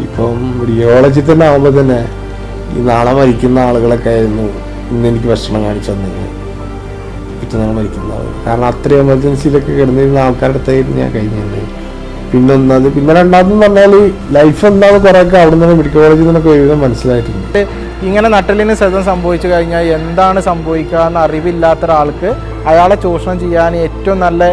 ഇപ്പം റിയോളജി തന്നെ ആകുമ്പോൾ തന്നെ ഈ നാളെ മരിക്കുന്ന ആളുകളൊക്കെ ആയിരുന്നു ഇന്ന് എനിക്ക് ഭക്ഷണം കാണിച്ചു തന്നെ പിറ്റന്നാൾ മരിക്കുന്ന ആളുകൾ. കാരണം അത്രയും എമർജൻസിയിലൊക്കെ കിടന്നിരുന്ന ആൾക്കാരുടെ അടുത്തായിരുന്നു ഞാൻ കഴിഞ്ഞത്. പിന്നെ രണ്ടാമതെന്ന് പറഞ്ഞാൽ ലൈഫ് എന്താണെന്ന് കുറേയൊക്കെ അവിടെ നിന്ന് മെഡിക്കൽ കോളേജിൽ നിന്നൊക്കെ ഒരുവിധം മനസ്സിലായിട്ടുണ്ട്.
ഇങ്ങനെ നട്ടലിന് ക്ഷതം സംഭവിച്ചു കഴിഞ്ഞാൽ എന്താണ് സംഭവിക്കുക എന്ന അറിവില്ലാത്ത ഒരാൾക്ക് അയാളെ ചൂഷണം ചെയ്യാൻ ഏറ്റവും നല്ല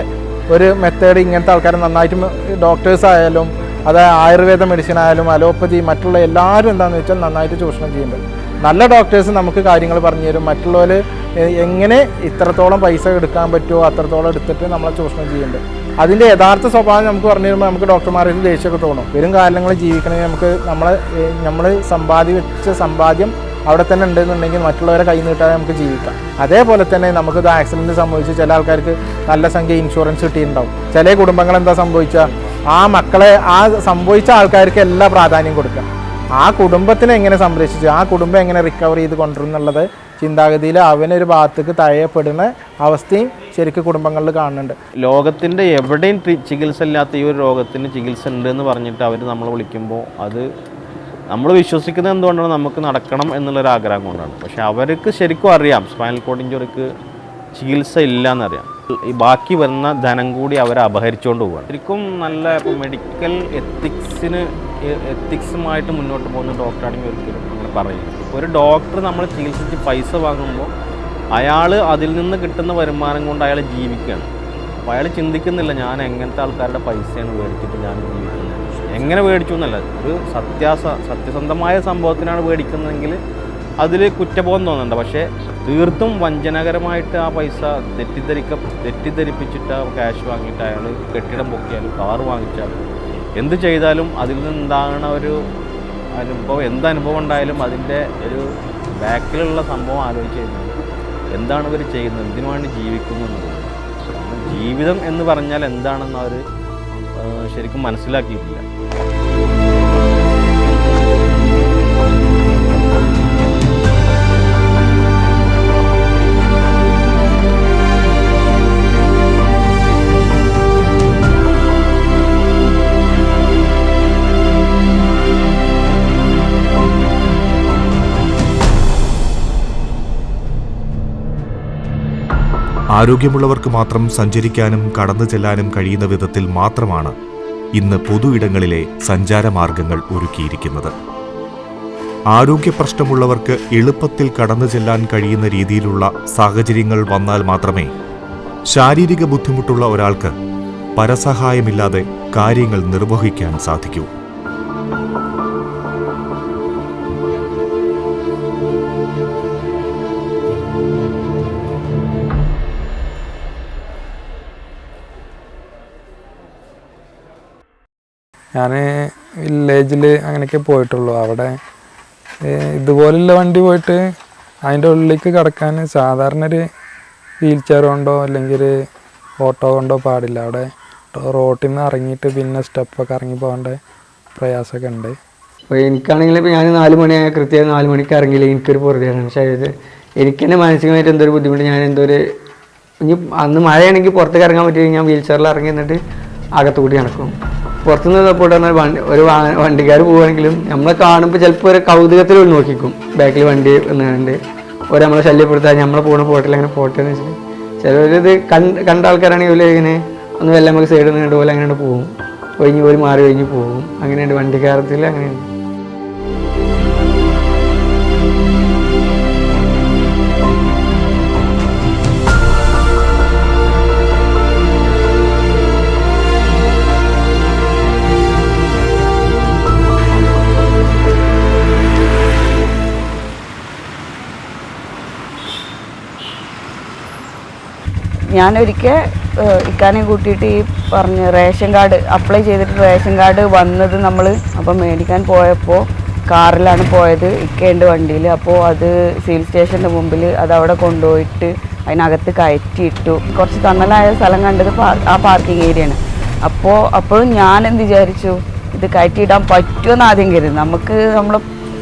ഒരു മെത്തേഡ് ഇങ്ങനത്തെ ആൾക്കാർ നന്നായിട്ട് ഡോക്ടേഴ്സ് ആയാലും അത് ആയുർവേദ മെഡിസിൻ ആയാലും അലോപ്പതി മറ്റുള്ള എല്ലാവരും എന്താണെന്ന് വെച്ചാൽ നന്നായിട്ട് ചൂഷണം ചെയ്യുന്നുണ്ട്. നല്ല ഡോക്ടേഴ്സ് നമുക്ക് കാര്യങ്ങൾ പറഞ്ഞു തരും. മറ്റുള്ളവർ എങ്ങനെ ഇത്രത്തോളം പൈസ എടുക്കാൻ പറ്റുമോ അത്രത്തോളം എടുത്തിട്ട് നമ്മളെ ചൂഷണം ചെയ്യുന്നുണ്ട്. അതിൻ്റെ യഥാർത്ഥ സ്വഭാവം നമുക്ക് പറഞ്ഞു തരുമ്പോൾ നമുക്ക് ഡോക്ടർമാരിൽ ദേഷ്യമൊക്കെ തോന്നും. വരും കാലങ്ങൾ ജീവിക്കണമെങ്കിൽ നമുക്ക് നമ്മൾ വെച്ച സമ്പാദ്യം അവിടെ തന്നെ ഉണ്ടെന്നുണ്ടെങ്കിൽ മറ്റുള്ളവരെ കൈ നീട്ടാതെ നമുക്ക് ജീവിക്കാം. അതേപോലെ തന്നെ നമുക്കിത് ആക്സിഡൻറ്റ് സംഭവിച്ച് ചില ആൾക്കാർക്ക് നല്ല സംഖ്യ ഇൻഷുറൻസ് കിട്ടിയിട്ടുണ്ടാവും. ചില കുടുംബങ്ങൾ എന്താ സംഭവിച്ചാൽ ആ മക്കളെ ആ സംഭവിച്ച ആൾക്കാർക്ക് എല്ലാ പ്രാധാന്യം കൊടുക്കുക. ആ കുടുംബത്തിനെ എങ്ങനെ സംരക്ഷിച്ച് ആ കുടുംബം എങ്ങനെ റിക്കവർ ചെയ്ത് കൊണ്ടുവരും എന്നുള്ളത് ചിന്താഗതിയിൽ അവനൊരു ഭാഗത്തേക്ക് തഴയപ്പെടുന്ന അവസ്ഥയും ശരിക്കും കുടുംബങ്ങളിൽ കാണുന്നുണ്ട്.
ലോകത്തിൻ്റെ എവിടെയും ചികിത്സ ഇല്ലാത്ത ഈ ഒരു രോഗത്തിന് ചികിത്സ ഉണ്ട് എന്ന് പറഞ്ഞിട്ട് അവർ നമ്മളെ വിളിക്കുമ്പോൾ അത് നമ്മൾ വിശ്വസിക്കുന്നത് എന്തുകൊണ്ടാണ് നമുക്ക് നടക്കണം എന്നുള്ളൊരു ആഗ്രഹം കൊണ്ടാണ്. പക്ഷെ അവർക്ക് ശരിക്കും അറിയാം സ്പൈനൽ കോഡ് ഇഞ്ചുറിക്ക് ചികിത്സ ഇല്ല എന്നറിയാം. ഈ ബാക്കി വരുന്ന ധനം കൂടി അവരെ അപഹരിച്ചുകൊണ്ട് പോവുകയാണ്. ശരിക്കും നല്ല ഇപ്പോൾ മെഡിക്കൽ എത്തിക്സുമായിട്ട് മുന്നോട്ട് പോകുന്ന ഡോക്ടറാണെങ്കിൽ ഒരിക്കലും അങ്ങനെ പറയില്ല. ഒരു ഡോക്ടർ നമ്മൾ ചികിത്സിച്ച് പൈസ വാങ്ങുമ്പോൾ അയാൾ അതിൽ നിന്ന് കിട്ടുന്ന വരുമാനം കൊണ്ട് അയാൾ ജീവിക്കുകയാണ്. അപ്പോൾ അയാൾ ചിന്തിക്കുന്നില്ല ഞാൻ എങ്ങനത്തെ ആൾക്കാരുടെ പൈസയാണ് മേടിച്ചിട്ട് ഞാൻ ജീവിക്കുന്നത്, എങ്ങനെ മേടിച്ചു എന്നല്ല, ഒരു സത്യസന്ധമായ സംഭവത്തിനാണ് മേടിക്കുന്നതെങ്കിൽ അതിൽ കുറ്റബോധം തോന്നുന്നുണ്ട്. പക്ഷേ തീർത്തും വഞ്ചനകരമായിട്ട് ആ പൈസ തെറ്റിദ്ധരിപ്പിച്ചിട്ട് ക്യാഷ് വാങ്ങിയിട്ട് അയാൾ കെട്ടിടം പൊക്കിയാലും കാറ് വാങ്ങിച്ചാലും എന്ത് ചെയ്താലും അതിൽ നിന്നുണ്ടാകുന്ന ഒരു അനുഭവം, എന്തനുഭവം ഉണ്ടായാലും അതിൻ്റെ ഒരു ബാക്കിലുള്ള സംഭവം ആലോചിച്ച് കഴിഞ്ഞാൽ എന്താണ് ഇവർ ചെയ്യുന്നത്, എന്തിനുവേണ്ടി ജീവിക്കുന്നു എന്നുള്ളത്. ജീവിതം എന്ന് പറഞ്ഞാൽ എന്താണെന്ന് അവർ ശരിക്കും മനസ്സിലാക്കിയിട്ടില്ല.
ആരോഗ്യമുള്ളവർക്ക് മാത്രം സഞ്ചരിക്കാനും കടന്നു ചെല്ലാനും കഴിയുന്ന വിധത്തിൽ മാത്രമാണ് ഇന്ന് പൊതു ഇടങ്ങളിലെ സഞ്ചാരമാർഗങ്ങൾ ഒരുക്കിയിരിക്കുന്നത്. ആരോഗ്യ പ്രശ്നമുള്ളവർക്ക് എളുപ്പത്തിൽ കടന്നു ചെല്ലാൻ കഴിയുന്ന രീതിയിലുള്ള സാഹചര്യങ്ങൾ വന്നാൽ മാത്രമേ ശാരീരിക ബുദ്ധിമുട്ടുള്ള ഒരാൾക്ക് പരസഹായമില്ലാതെ കാര്യങ്ങൾ നിർവഹിക്കാൻ സാധിക്കൂ.
ഞാൻ വില്ലേജിൽ അങ്ങനെയൊക്കെ പോയിട്ടുള്ളൂ. അവിടെ ഇതുപോലുള്ള വണ്ടി പോയിട്ട് അതിൻ്റെ ഉള്ളിലേക്ക് കടക്കാൻ സാധാരണ ഒരു വീൽ ചെയർ കൊണ്ടോ അല്ലെങ്കിൽ ഓട്ടോ കൊണ്ടോ പാടില്ല. അവിടെ റോട്ടിൽ നിന്ന് ഇറങ്ങിയിട്ട് പിന്നെ സ്റ്റെപ്പൊക്കെ ഇറങ്ങി പോകേണ്ട പ്രയാസമൊക്കെ ഉണ്ട്.
അപ്പോൾ എനിക്കാണെങ്കിൽ ഇപ്പോൾ ഞാൻ 4 മണിയായ കൃത്യമായി 4 മണിക്ക് ഇറങ്ങിയില്ല, എനിക്കൊരു പൊറുതിയാണ്. പക്ഷേ എനിക്ക് തന്നെ മാനസികമായിട്ട് എന്തൊരു ബുദ്ധിമുട്ട്. ഞാൻ ഇനി അന്ന് മഴയാണെങ്കിൽ പുറത്തേക്ക് ഇറങ്ങാൻ പറ്റില്ല, ഞാൻ വീൽ ചെയറിൽ ഇറങ്ങി എന്നിട്ട് അകത്തുകൂടി നടക്കും. പുറത്തുനിന്ന് സപ്പോർട്ട് ഒരു വണ്ടിക്കാർ പോവുകയാണെങ്കിലും നമ്മളെ കാണുമ്പോൾ ചിലപ്പോൾ ഒരു കൗതുകത്തിൽ നോക്കിക്കും, ബാക്കിൽ വണ്ടി വന്നുകൊണ്ട് ഒരു നമ്മളെ ശല്യപ്പെടുത്താൻ നമ്മളെ പോട്ടിൽ അങ്ങനെ പോട്ടെ എന്ന് വെച്ചിട്ട് ചിലവരിത് കണ്ട ആൾക്കാരാണെങ്കിൽ ഇങ്ങനെ ഒന്ന് വല്ല നമുക്ക് സൈഡിൽ നിന്ന് പോലെ അങ്ങനെ പോകും, ഒരു മാറി കഴിഞ്ഞ് പോകും. അങ്ങനെയുണ്ട് വണ്ടിക്കാരത്തിൽ, അങ്ങനെയുണ്ട്.
ഞാനൊരിക്കൽ ഇക്കാനെ കൂട്ടിയിട്ട് ഈ പറഞ്ഞ് റേഷൻ കാർഡ് അപ്ലൈ ചെയ്തിട്ട് റേഷൻ കാർഡ് വന്നത് നമ്മൾ അപ്പം മേടിക്കാൻ പോയപ്പോൾ കാറിലാണ് പോയത്, ഇക്കേണ്ട വണ്ടിയിൽ. അപ്പോൾ അത് സിവിൽ സ്റ്റേഷൻ്റെ മുമ്പിൽ അതവിടെ കൊണ്ടുപോയിട്ട് അതിനകത്ത് കയറ്റിയിട്ടു. കുറച്ച് തണലായ സ്ഥലം കണ്ടത് ആ പാർക്കിംഗ് ഏരിയയാണ്. അപ്പോഴും ഞാൻ എന്ത് വിചാരിച്ചു, ഇത് കയറ്റിയിടാൻ പറ്റുമെന്ന് ആദ്യം കരുതി. നമ്മൾ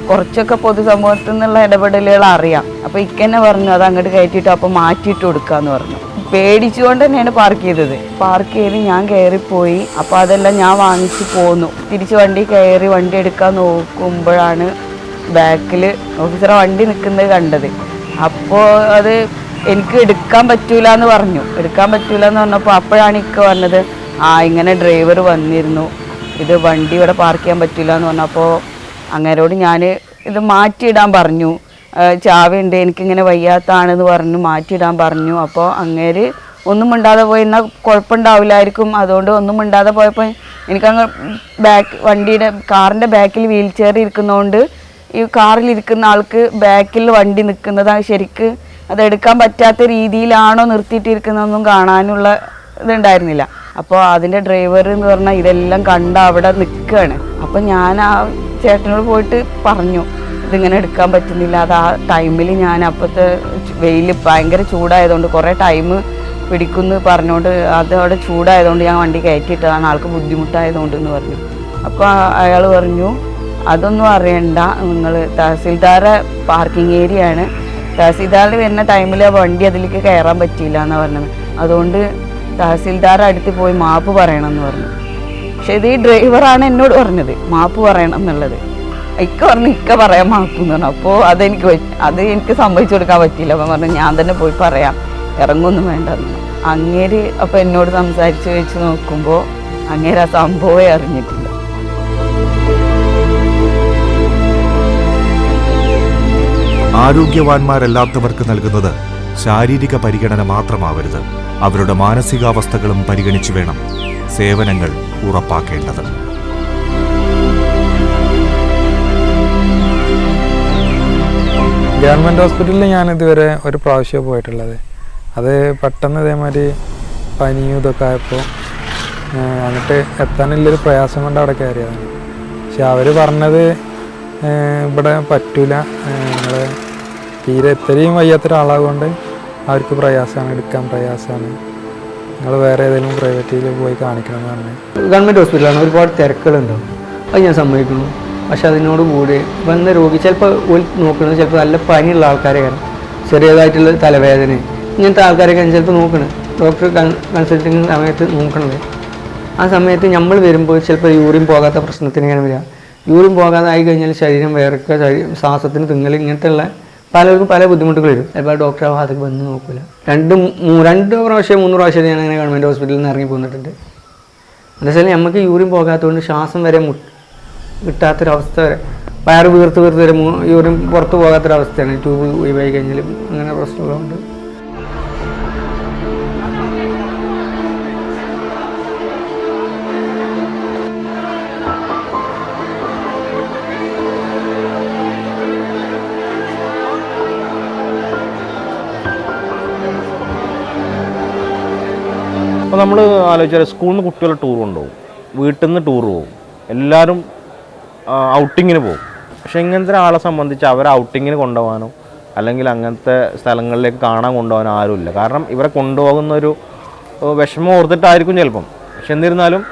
കുറച്ചൊക്കെ പൊതുസമൂഹത്തിൽ നിന്നുള്ള ഇടപെടലുകൾ അറിയാം. അപ്പോൾ ഇക്കന്നെ പറഞ്ഞു അത് അങ്ങോട്ട് കയറ്റിയിട്ട് അപ്പോൾ മാറ്റിയിട്ട് കൊടുക്കാമെന്ന് പറഞ്ഞു. പേടിച്ചുകൊണ്ട് തന്നെയാണ് പാർക്ക് ചെയ്തത്. പാർക്ക് ചെയ്ത് ഞാൻ കയറിപ്പോയി. അപ്പോൾ അതെല്ലാം ഞാൻ വാങ്ങിച്ച് പോന്നു. തിരിച്ച് വണ്ടി കയറി വണ്ടി എടുക്കാൻ നോക്കുമ്പോഴാണ് ബാക്കിൽ ഓഫീസറെ വണ്ടി നിൽക്കുന്നത് കണ്ടത്. അപ്പോൾ അത് എനിക്ക് എടുക്കാൻ പറ്റൂല എന്ന് പറഞ്ഞു. എടുക്കാൻ പറ്റൂല എന്ന് പറഞ്ഞപ്പോൾ അപ്പോഴാണ് ഇക്ക പറഞ്ഞത്, ഇങ്ങനെ ഡ്രൈവർ വന്നിരുന്നു, ഇത് വണ്ടി ഇവിടെ പാർക്ക് ചെയ്യാൻ പറ്റില്ല എന്ന് പറഞ്ഞപ്പോൾ അങ്ങേരോട് ഞാൻ ഇത് മാറ്റിയിടാൻ പറഞ്ഞു. ചാവിയുണ്ട്, എനിക്കിങ്ങനെ വയ്യാത്താണെന്ന് പറഞ്ഞു, മാറ്റിയിടാൻ പറഞ്ഞു. അപ്പോൾ അങ്ങേര് ഒന്നും മിണ്ടാതെ പോയി, എന്നാൽ കുഴപ്പമുണ്ടാവില്ലായിരിക്കും, അതുകൊണ്ട് ഒന്നും മിണ്ടാതെ പോയപ്പോൾ എനിക്കങ്ങ് വണ്ടിയുടെ കാറിൻ്റെ ബാക്കിൽ വീൽ ചെയർ ഇരിക്കുന്നതുകൊണ്ട് ഈ കാറിലിരിക്കുന്ന ആൾക്ക് ബാക്കിൽ വണ്ടി നിൽക്കുന്നത് ശരിക്ക് അതെടുക്കാൻ പറ്റാത്ത രീതിയിലാണോ നിർത്തിയിട്ടിരിക്കുന്നതൊന്നും കാണാനുള്ള ഇതുണ്ടായിരുന്നില്ല. അപ്പോൾ അതിൻ്റെ ഡ്രൈവർ എന്ന് പറഞ്ഞാൽ ഇതെല്ലാം കണ്ട് അവിടെ നിൽക്കുകയാണ്. അപ്പോൾ ഞാൻ ആ ചേട്ടനോട് പോയിട്ട് പറഞ്ഞു, ഇതിങ്ങനെ എടുക്കാൻ പറ്റുന്നില്ല. അത് ആ ടൈമിൽ ഞാൻ അപ്പോഴത്തെ വെയിൽ ഭയങ്കര ചൂടായതുകൊണ്ട് കുറേ ടൈം പിടിക്കുമെന്ന് പറഞ്ഞുകൊണ്ട് അതവിടെ ചൂടായതുകൊണ്ട് ഞാൻ വണ്ടി കയറ്റിയിട്ടതാണ്, ആൾക്ക് ബുദ്ധിമുട്ടായതുകൊണ്ട് എന്ന് പറഞ്ഞു. അപ്പോൾ അയാൾ പറഞ്ഞു, അതൊന്നും അറിയണ്ട, നിങ്ങൾ തഹസിൽദാരെ പാർക്കിംഗ് ഏരിയ ആണ്, തഹസിൽദാറിൽ വരുന്ന ടൈമിൽ ആ വണ്ടി അതിലേക്ക് കയറാൻ പറ്റിയില്ല എന്നാണ് പറഞ്ഞത്, അതുകൊണ്ട് തഹസിൽദാരെ അടുത്ത് പോയി മാപ്പ് പറയണം എന്ന് പറഞ്ഞു. പക്ഷേ ഇത് ഈ ഡ്രൈവറാണ് എന്നോട് പറഞ്ഞത് മാപ്പ് പറയണം എന്നുള്ളത്. ഇക്ക പറഞ്ഞു ഇക്ക പറയാൻ മാക്കും പറഞ്ഞു. അപ്പോൾ എനിക്ക് സമ്മതിച്ചു കൊടുക്കാൻ പറ്റിയില്ല. അപ്പം പറഞ്ഞു ഞാൻ തന്നെ പോയി പറയാം, ഇറങ്ങൊന്നും വേണ്ടെന്ന്. അങ്ങേര് അപ്പം എന്നോട് സംസാരിച്ച് വെച്ച് നോക്കുമ്പോൾ അങ്ങേര് ആ സംഭവമേ അറിഞ്ഞിട്ടില്ല.
ആരോഗ്യവാന്മാരല്ലാത്തവർക്ക് നൽകുന്നത് ശാരീരിക പരിഗണന മാത്രമാവരുത്, അവരുടെ മാനസികാവസ്ഥകളും പരിഗണിച്ചു വേണം സേവനങ്ങൾ ഉറപ്പാക്കേണ്ടത്.
ഗവൺമെൻറ് ഹോസ്പിറ്റലിൽ ഞാനിതുവരെ ഒരു പ്രാവശ്യം പോയിട്ടുള്ളത്. അത് പെട്ടെന്ന് ഇതേമാതിരി പനിയും ഇതൊക്കെ ആയപ്പോൾ അങ്ങോട്ട് എത്താനുള്ളൊരു പ്രയാസം കൊണ്ട് അവിടെ കയറിയതാണ്. പക്ഷെ അവർ പറഞ്ഞത് ഇവിടെ പറ്റൂല, നിങ്ങൾ തീരെ ഇത്രയും വയ്യാത്തൊരാളാകൊണ്ട് അവർക്ക് പ്രയാസമാണ്, എടുക്കാൻ പ്രയാസമാണ്, നിങ്ങൾ വേറെ ഏതെങ്കിലും പ്രൈവറ്റിൽ പോയി കാണിക്കണം എന്ന് പറഞ്ഞു.
ഗവൺമെൻറ് ഹോസ്പിറ്റലാണ്, ഒരുപാട് തിരക്കുകളുണ്ടാവും, അത് ഞാൻ സമ്മതിക്കുന്നു. പക്ഷെ അതിനോട് കൂടി വന്ന രോഗി ചിലപ്പോൾ നോക്കുന്നത് ചിലപ്പോൾ നല്ല പനിയുള്ള ആൾക്കാരെ കാരണം, ചെറിയതായിട്ടുള്ള തലവേദന, ഇങ്ങനത്തെ ആൾക്കാരൊക്കെ ചിലപ്പോൾ നോക്കണം, ഡോക്ടർ കൺസൾട്ടിങ് സമയത്ത് നോക്കണത്. ആ സമയത്ത് നമ്മൾ വരുമ്പോൾ ചിലപ്പോൾ യൂറിൻ പോകാത്ത പ്രശ്നത്തിന് ഇങ്ങനെ വരിക. യൂറിൻ പോകാതെ ആയി കഴിഞ്ഞാൽ ശരീരം വേർക്കുക, ശ്വാസത്തിന് തിങ്ങൽ, ഇങ്ങനത്തെയുള്ള പലർക്കും പല ബുദ്ധിമുട്ടുകൾ വരും. ചിലപ്പോൾ ഡോക്ടർ അതൊക്കെ വന്ന് നോക്കില്ല. 2 പ്രാവശ്യം 3 പ്രാവശ്യം ഞാൻ അങ്ങനെ ഗവൺമെൻറ് ഹോസ്പിറ്റലിൽ നിന്ന് ഇറങ്ങി പോന്നിട്ടുണ്ട്. അതേസമയം നമുക്ക് യൂറിൻ പോകാത്തതുകൊണ്ട് ശ്വാസം വരെ കിട്ടാത്തൊരവസ്ഥ വരെ, വയറ് വീർത്ത് വരെ യൂറിൻ പുറത്ത് പോകാത്തൊരവസ്ഥയാണ്. ട്യൂബ് ഒഴിവായി കഴിഞ്ഞാലും അങ്ങനെ പ്രശ്നങ്ങളുണ്ട്.
അപ്പോൾ നമ്മൾ ആലോചിച്ചാൽ സ്കൂളിൽ നിന്ന് കുട്ടികളെ ടൂർ കൊണ്ടുപോകും, വീട്ടിൽ നിന്ന് ടൂർ പോകും, എല്ലാവരും ഔട്ടിങ്ങിന് പോകും. പക്ഷേ ഇങ്ങനത്തെ ഒരാളെ സംബന്ധിച്ച് അവരെ ഔട്ടിങ്ങിന് കൊണ്ടുപോകാനോ അല്ലെങ്കിൽ അങ്ങനത്തെ സ്ഥലങ്ങളിലേക്ക് കാണാൻ കൊണ്ടുപോകാനോ ആരുമില്ല. കാരണം ഇവരെ കൊണ്ടുപോകുന്നൊരു വിഷമം ഓർത്തിട്ടായിരിക്കും ചിലപ്പം. പക്ഷെ എന്നിരുന്നാലും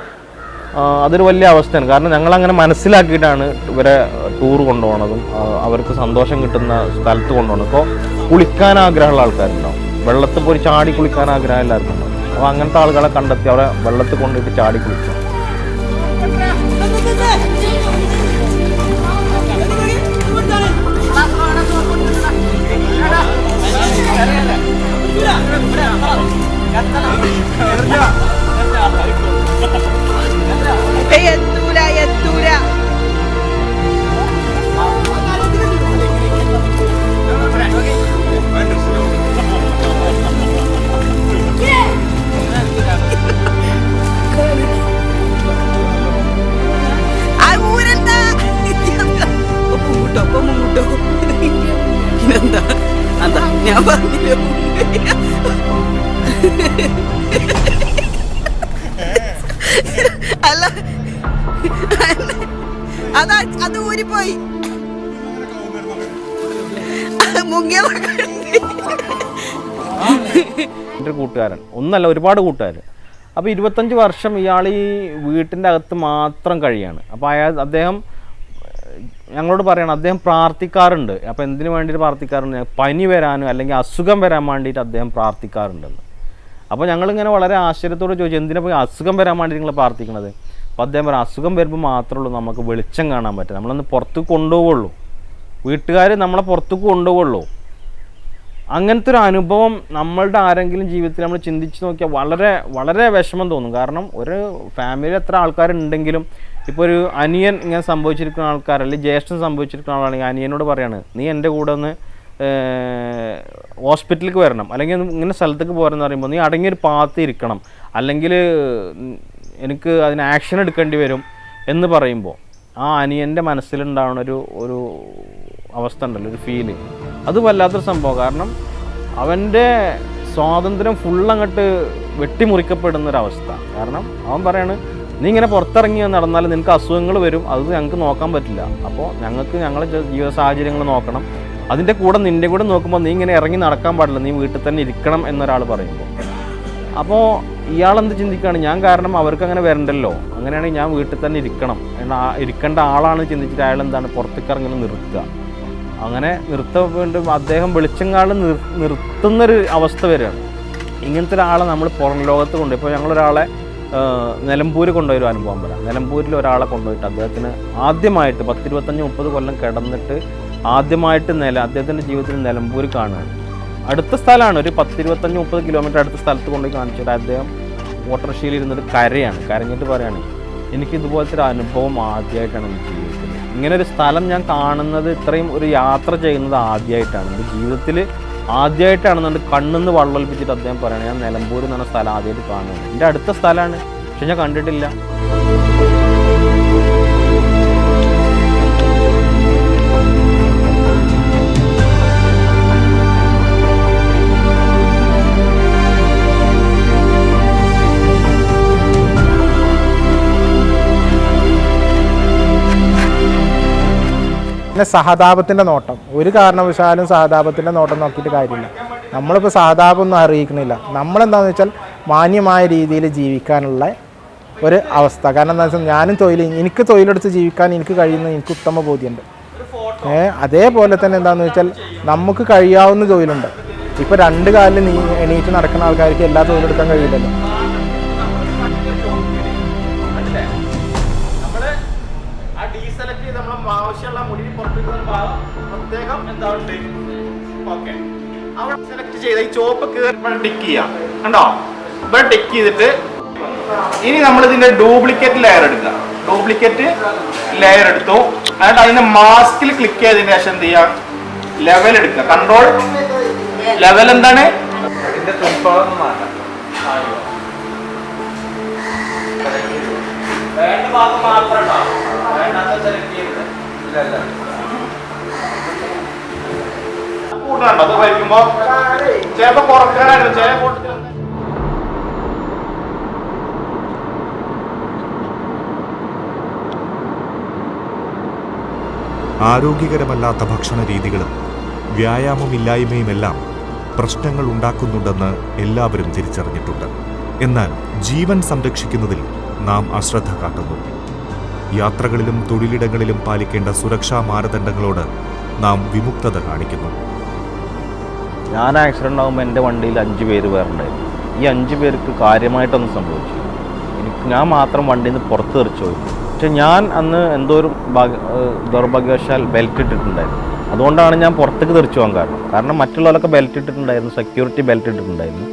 അതൊരു വലിയ അവസ്ഥയാണ്. കാരണം ഞങ്ങളങ്ങനെ മനസ്സിലാക്കിയിട്ടാണ് ഇവരെ ടൂർ കൊണ്ടുപോകണതും അവർക്ക് സന്തോഷം കിട്ടുന്ന സ്ഥലത്ത് കൊണ്ടുപോകണം. ഇപ്പോൾ കുളിക്കാൻ ആഗ്രഹമുള്ള ആൾക്കാരുണ്ടാവും, വെള്ളത്തിൽ പോയി ചാടി കുളിക്കാൻ ആഗ്രഹം എല്ലാവർക്കും ഉണ്ടാവും. അപ്പോൾ അങ്ങനത്തെ ആളുകളെ കണ്ടെത്തി അവരെ വെള്ളത്തിൽ കൊണ്ടിട്ട് ചാടി കുളിക്കും.
ഞാൻ പറഞ്ഞില്ല അല്ല അത് ഊരിപ്പോയി
എൻ്റെ കൂട്ടുകാരൻ ഒന്നല്ല, ഒരുപാട് കൂട്ടുകാർ. അപ്പോൾ 25 വർഷം ഇയാൾ ഈ വീട്ടിൻ്റെ അകത്ത് മാത്രം കഴിയാണ്. അപ്പോൾ അദ്ദേഹം ഞങ്ങളോട് പറയണം, അദ്ദേഹം പ്രാർത്ഥിക്കാറുണ്ട്. അപ്പോൾ എന്തിനു വേണ്ടിയിട്ട് പ്രാർത്ഥിക്കാറുണ്ട്? പനി വരാനും അല്ലെങ്കിൽ അസുഖം വരാൻ വേണ്ടിയിട്ട് അദ്ദേഹം പ്രാർത്ഥിക്കാറുണ്ടെന്ന്. അപ്പോൾ ഞങ്ങളിങ്ങനെ വളരെ ആശ്ചര്യത്തോടെ ചോദിച്ചു, എന്തിനാ പോയി അസുഖം വരാൻ വേണ്ടി നിങ്ങൾ പ്രാർത്ഥിക്കണത്? അപ്പോൾ അദ്ദേഹം പറയും, അസുഖം വരുമ്പോൾ മാത്രമേ ഉള്ളൂ നമുക്ക് വെളിച്ചം കാണാൻ പറ്റും, നമ്മളൊന്ന് പുറത്തേക്ക് കൊണ്ടുപോവുള്ളൂ, വീട്ടുകാർ നമ്മളെ പുറത്തേക്ക് കൊണ്ടുപോവുള്ളൂ. അങ്ങനത്തെ ഒരു അനുഭവം നമ്മളുടെ ആരെങ്കിലും ജീവിതത്തിൽ നമ്മൾ ചിന്തിച്ച് നോക്കിയാൽ വളരെ വളരെ വിഷമം തോന്നും. കാരണം ഒരു ഫാമിലിയിൽ എത്ര ആൾക്കാരുണ്ടെങ്കിലും ഇപ്പോൾ ഒരു അനിയൻ ഇങ്ങനെ സംഭവിച്ചിരിക്കുന്ന ആൾക്കാർ, അല്ലെങ്കിൽ ജ്യേഷ്ഠൻ സംഭവിച്ചിരിക്കുന്ന ആളാണെങ്കിൽ അനിയനോട് പറയാണ്, നീ എൻ്റെ കൂടെ ഒന്ന് ഹോസ്പിറ്റലിലേക്ക് വരണം, അല്ലെങ്കിൽ ഇങ്ങനെ സ്ഥലത്തേക്ക് പോരെന്ന് പറയുമ്പോൾ നീ അടങ്ങിയൊരു പാത്ത് ഇരിക്കണം, അല്ലെങ്കിൽ എനിക്ക് അതിന് ആക്ഷൻ എടുക്കേണ്ടി വരും എന്ന് പറയുമ്പോൾ ആ അനിയൻ്റെ മനസ്സിലുണ്ടാവുന്ന ഒരു അവസ്ഥ ഉണ്ടല്ലോ, ഒരു ഫീല്, അത് വല്ലാത്തൊരു സംഭവം. കാരണം അവൻ്റെ സ്വാതന്ത്ര്യം ഫുള്ളങ്ങോട്ട് വെട്ടിമുറിക്കപ്പെടുന്നൊരവസ്ഥ. കാരണം അവൻ പറയാണ്, നീ ഇങ്ങനെ പുറത്തിറങ്ങി നടന്നാൽ നിനക്ക് അസുഖങ്ങൾ വരും, അത് ഞങ്ങൾക്ക് നോക്കാൻ പറ്റില്ല. അപ്പോൾ ഞങ്ങളുടെ ജീവിത സാഹചര്യങ്ങൾ നോക്കണം, അതിൻ്റെ കൂടെ നിൻ്റെ കൂടെ നോക്കുമ്പോൾ നീ ഇങ്ങനെ ഇറങ്ങി നടക്കാൻ പാടില്ല, നീ വീട്ടിൽ തന്നെ ഇരിക്കണം എന്നൊരാൾ പറയുമ്പോൾ, അപ്പോൾ ഇയാളെന്ത് ചിന്തിക്കുകയാണ്, ഞാൻ കാരണം അവർക്ക് അങ്ങനെ വരണ്ടല്ലോ, അങ്ങനെയാണെങ്കിൽ ഞാൻ വീട്ടിൽ തന്നെ ഇരിക്കേണ്ട ആളാണ് ചിന്തിച്ചിട്ട് അയാൾ എന്താണ് പുറത്തേക്ക് ഇറങ്ങി നിർത്തുക. അങ്ങനെ വീണ്ടും അദ്ദേഹം വെളിച്ചങ്ങാട് നിർത്തുന്നൊരു അവസ്ഥ വരികയാണ്. ഇങ്ങനത്തെ ഒരാളെ നമ്മൾ പുറം ലോകത്ത് കൊണ്ട്, ഇപ്പോൾ ഞങ്ങളൊരാളെ നിലമ്പൂർ കൊണ്ടുപോയൊരു അനുഭവം പറയാം. നിലമ്പൂരിൽ ഒരാളെ കൊണ്ടുപോയിട്ട് അദ്ദേഹത്തിന് ആദ്യമായിട്ട് 10-25-30 കൊല്ലം കിടന്നിട്ട് ആദ്യമായിട്ട് അദ്ദേഹത്തിൻ്റെ ജീവിതത്തിൽ നിലമ്പൂർ കാണുകയാണ്. അടുത്ത സ്ഥലമാണ്, ഒരു 10-25-30 കിലോമീറ്റർ അടുത്ത സ്ഥലത്ത് കൊണ്ടുപോയി കാണിച്ചിട്ട് അദ്ദേഹം ഓട്ടോറിക്ഷയിൽ ഇരുന്നിട്ട് കരഞ്ഞിട്ട് പറയുകയാണ്, എനിക്ക് ഇതുപോലത്തെ ഒരു അനുഭവം ആദ്യമായിട്ടാണ് എൻ്റെ ജീവിതത്തിൽ. ഇങ്ങനെ ഒരു സ്ഥലം ഞാൻ കാണുന്നത്, ഇത്രയും ഒരു യാത്ര ചെയ്യുന്നത് ആദ്യമായിട്ടാണ് എൻ്റെ ജീവിതത്തിൽ, ആദ്യമായിട്ടാണെന്നുണ്ട് കണ്ണിന്ന് വള്ളൊലിപ്പിച്ചിട്ട് അദ്ദേഹം പറയുന്നത്, ഞാൻ നിലമ്പൂർ എന്ന് പറഞ്ഞ സ്ഥലം ആദ്യമായിട്ട് കാണുന്നത്. എൻ്റെ അടുത്ത സ്ഥലമാണ്, പക്ഷെ ഞാൻ കണ്ടിട്ടില്ല.
പിന്നെ സഹതാപത്തിൻ്റെ നോട്ടം, ഒരു കാരണവശാലും സഹതാപത്തിൻ്റെ നോട്ടം നോക്കിയിട്ട് കാര്യമില്ല. നമ്മളിപ്പോൾ സഹതാപമൊന്നും അറിയിക്കണില്ല. നമ്മളെന്താണെന്ന് വെച്ചാൽ മാന്യമായ രീതിയിൽ ജീവിക്കാനുള്ള ഒരു അവസ്ഥ. കാരണം എന്താ വെച്ചാൽ എനിക്ക് തൊഴിലെടുത്ത് ജീവിക്കാൻ എനിക്ക് കഴിയുന്ന എനിക്ക് ഉത്തമ ബോധ്യമുണ്ട്. അതേപോലെ തന്നെ എന്താണെന്ന് വെച്ചാൽ നമുക്ക് കഴിയാവുന്ന തൊഴിലുണ്ട്. ഇപ്പോൾ 2 കാലിൽ എണീറ്റ് നടക്കുന്ന ആൾക്കാർക്ക് എല്ലാ തൊഴിലെടുക്കാൻ കഴിയില്ലല്ലോ.
ആവശ്യമുള്ള മുടി പുറത്തേക്ക് ഭാഗം പ്രത്യേകം എന്താണ്ട് ഓക്കെ അവിടെ സെലക്ട് ചെയ്ത ഈ ചോപ്പ് കയറി ടിക്ക് ചെയ്യാം. കണ്ടോ, ഇവിടെ ടിക്ക് ചെയ്തിട്ട് ഇനി നമ്മൾ ഇതിന്റെ ഡ്യൂപ്ലിക്കേറ്റ് ലെയർ എടുക്കുക. ഡ്യൂപ്ലിക്കേറ്റ് ലെയർ എടുത്തു, എന്നിട്ട് അതിന്റെ മാസ്കിൽ ക്ലിക്ക് ചെയ്തതിന് ശേഷം എന്ത് ചെയ്യാം, ലെവൽ എടുക്കുക. കൺട്രോൾ ലെവൽ എന്താണ്, ഇതിന്റെ തുൽഭാഗം മാറ്റാം. വേണ്ട ഭാഗം മാത്രം ഉണ്ടാവും, വേണ്ടാത്ത സെലക്ട് ചെയ്ത് കൂട്ടാണ്ടോ. അത് കഴിക്കുമ്പോ ചിലപ്പോ കുറക്കാനായിരുന്നു ചില
ആരോഗ്യകരമല്ലാത്ത ഭക്ഷണ രീതികളും വ്യായാമമില്ലായ്മയുമെല്ലാം പ്രശ്നങ്ങൾ ഉണ്ടാക്കുന്നുണ്ടെന്ന് എല്ലാവരും തിരിച്ചറിഞ്ഞിട്ടുണ്ട്. എന്നാൽ ജീവൻ സംരക്ഷിക്കുന്നതിൽ നാം അശ്രദ്ധ കാട്ടുന്നു. യാത്രകളിലും തൊഴിലിടങ്ങളിലും പാലിക്കേണ്ട സുരക്ഷാ മാനദണ്ഡങ്ങളോട് നാം വിമുക്തത കാണിക്കുന്നു.
ഞാൻ ആക്സിഡൻ്റ് ആകുമ്പോൾ എൻ്റെ വണ്ടിയിൽ 5 പേര് വേറുണ്ടായിരുന്നു. ഈ 5 പേർക്ക് കാര്യമായിട്ടൊന്നും സംഭവിച്ചു. ഞാൻ മാത്രം വണ്ടിയിൽ നിന്ന് പുറത്ത് തെറിച്ചു പോയി. പക്ഷെ ഞാൻ അന്ന് എന്തോ ഒരു ദൗർഭാഗ്യവശാൽ ബെൽറ്റ് ഇട്ടിട്ടുണ്ടായിരുന്നു. അതുകൊണ്ടാണ് ഞാൻ പുറത്തേക്ക് തെറിച്ചു പോകാൻ കാരണം മറ്റുള്ളവരൊക്കെ ബെൽറ്റ് ഇട്ടിട്ടുണ്ടായിരുന്നു, സെക്യൂരിറ്റി ബെൽറ്റ് ഇട്ടിട്ടുണ്ടായിരുന്നു.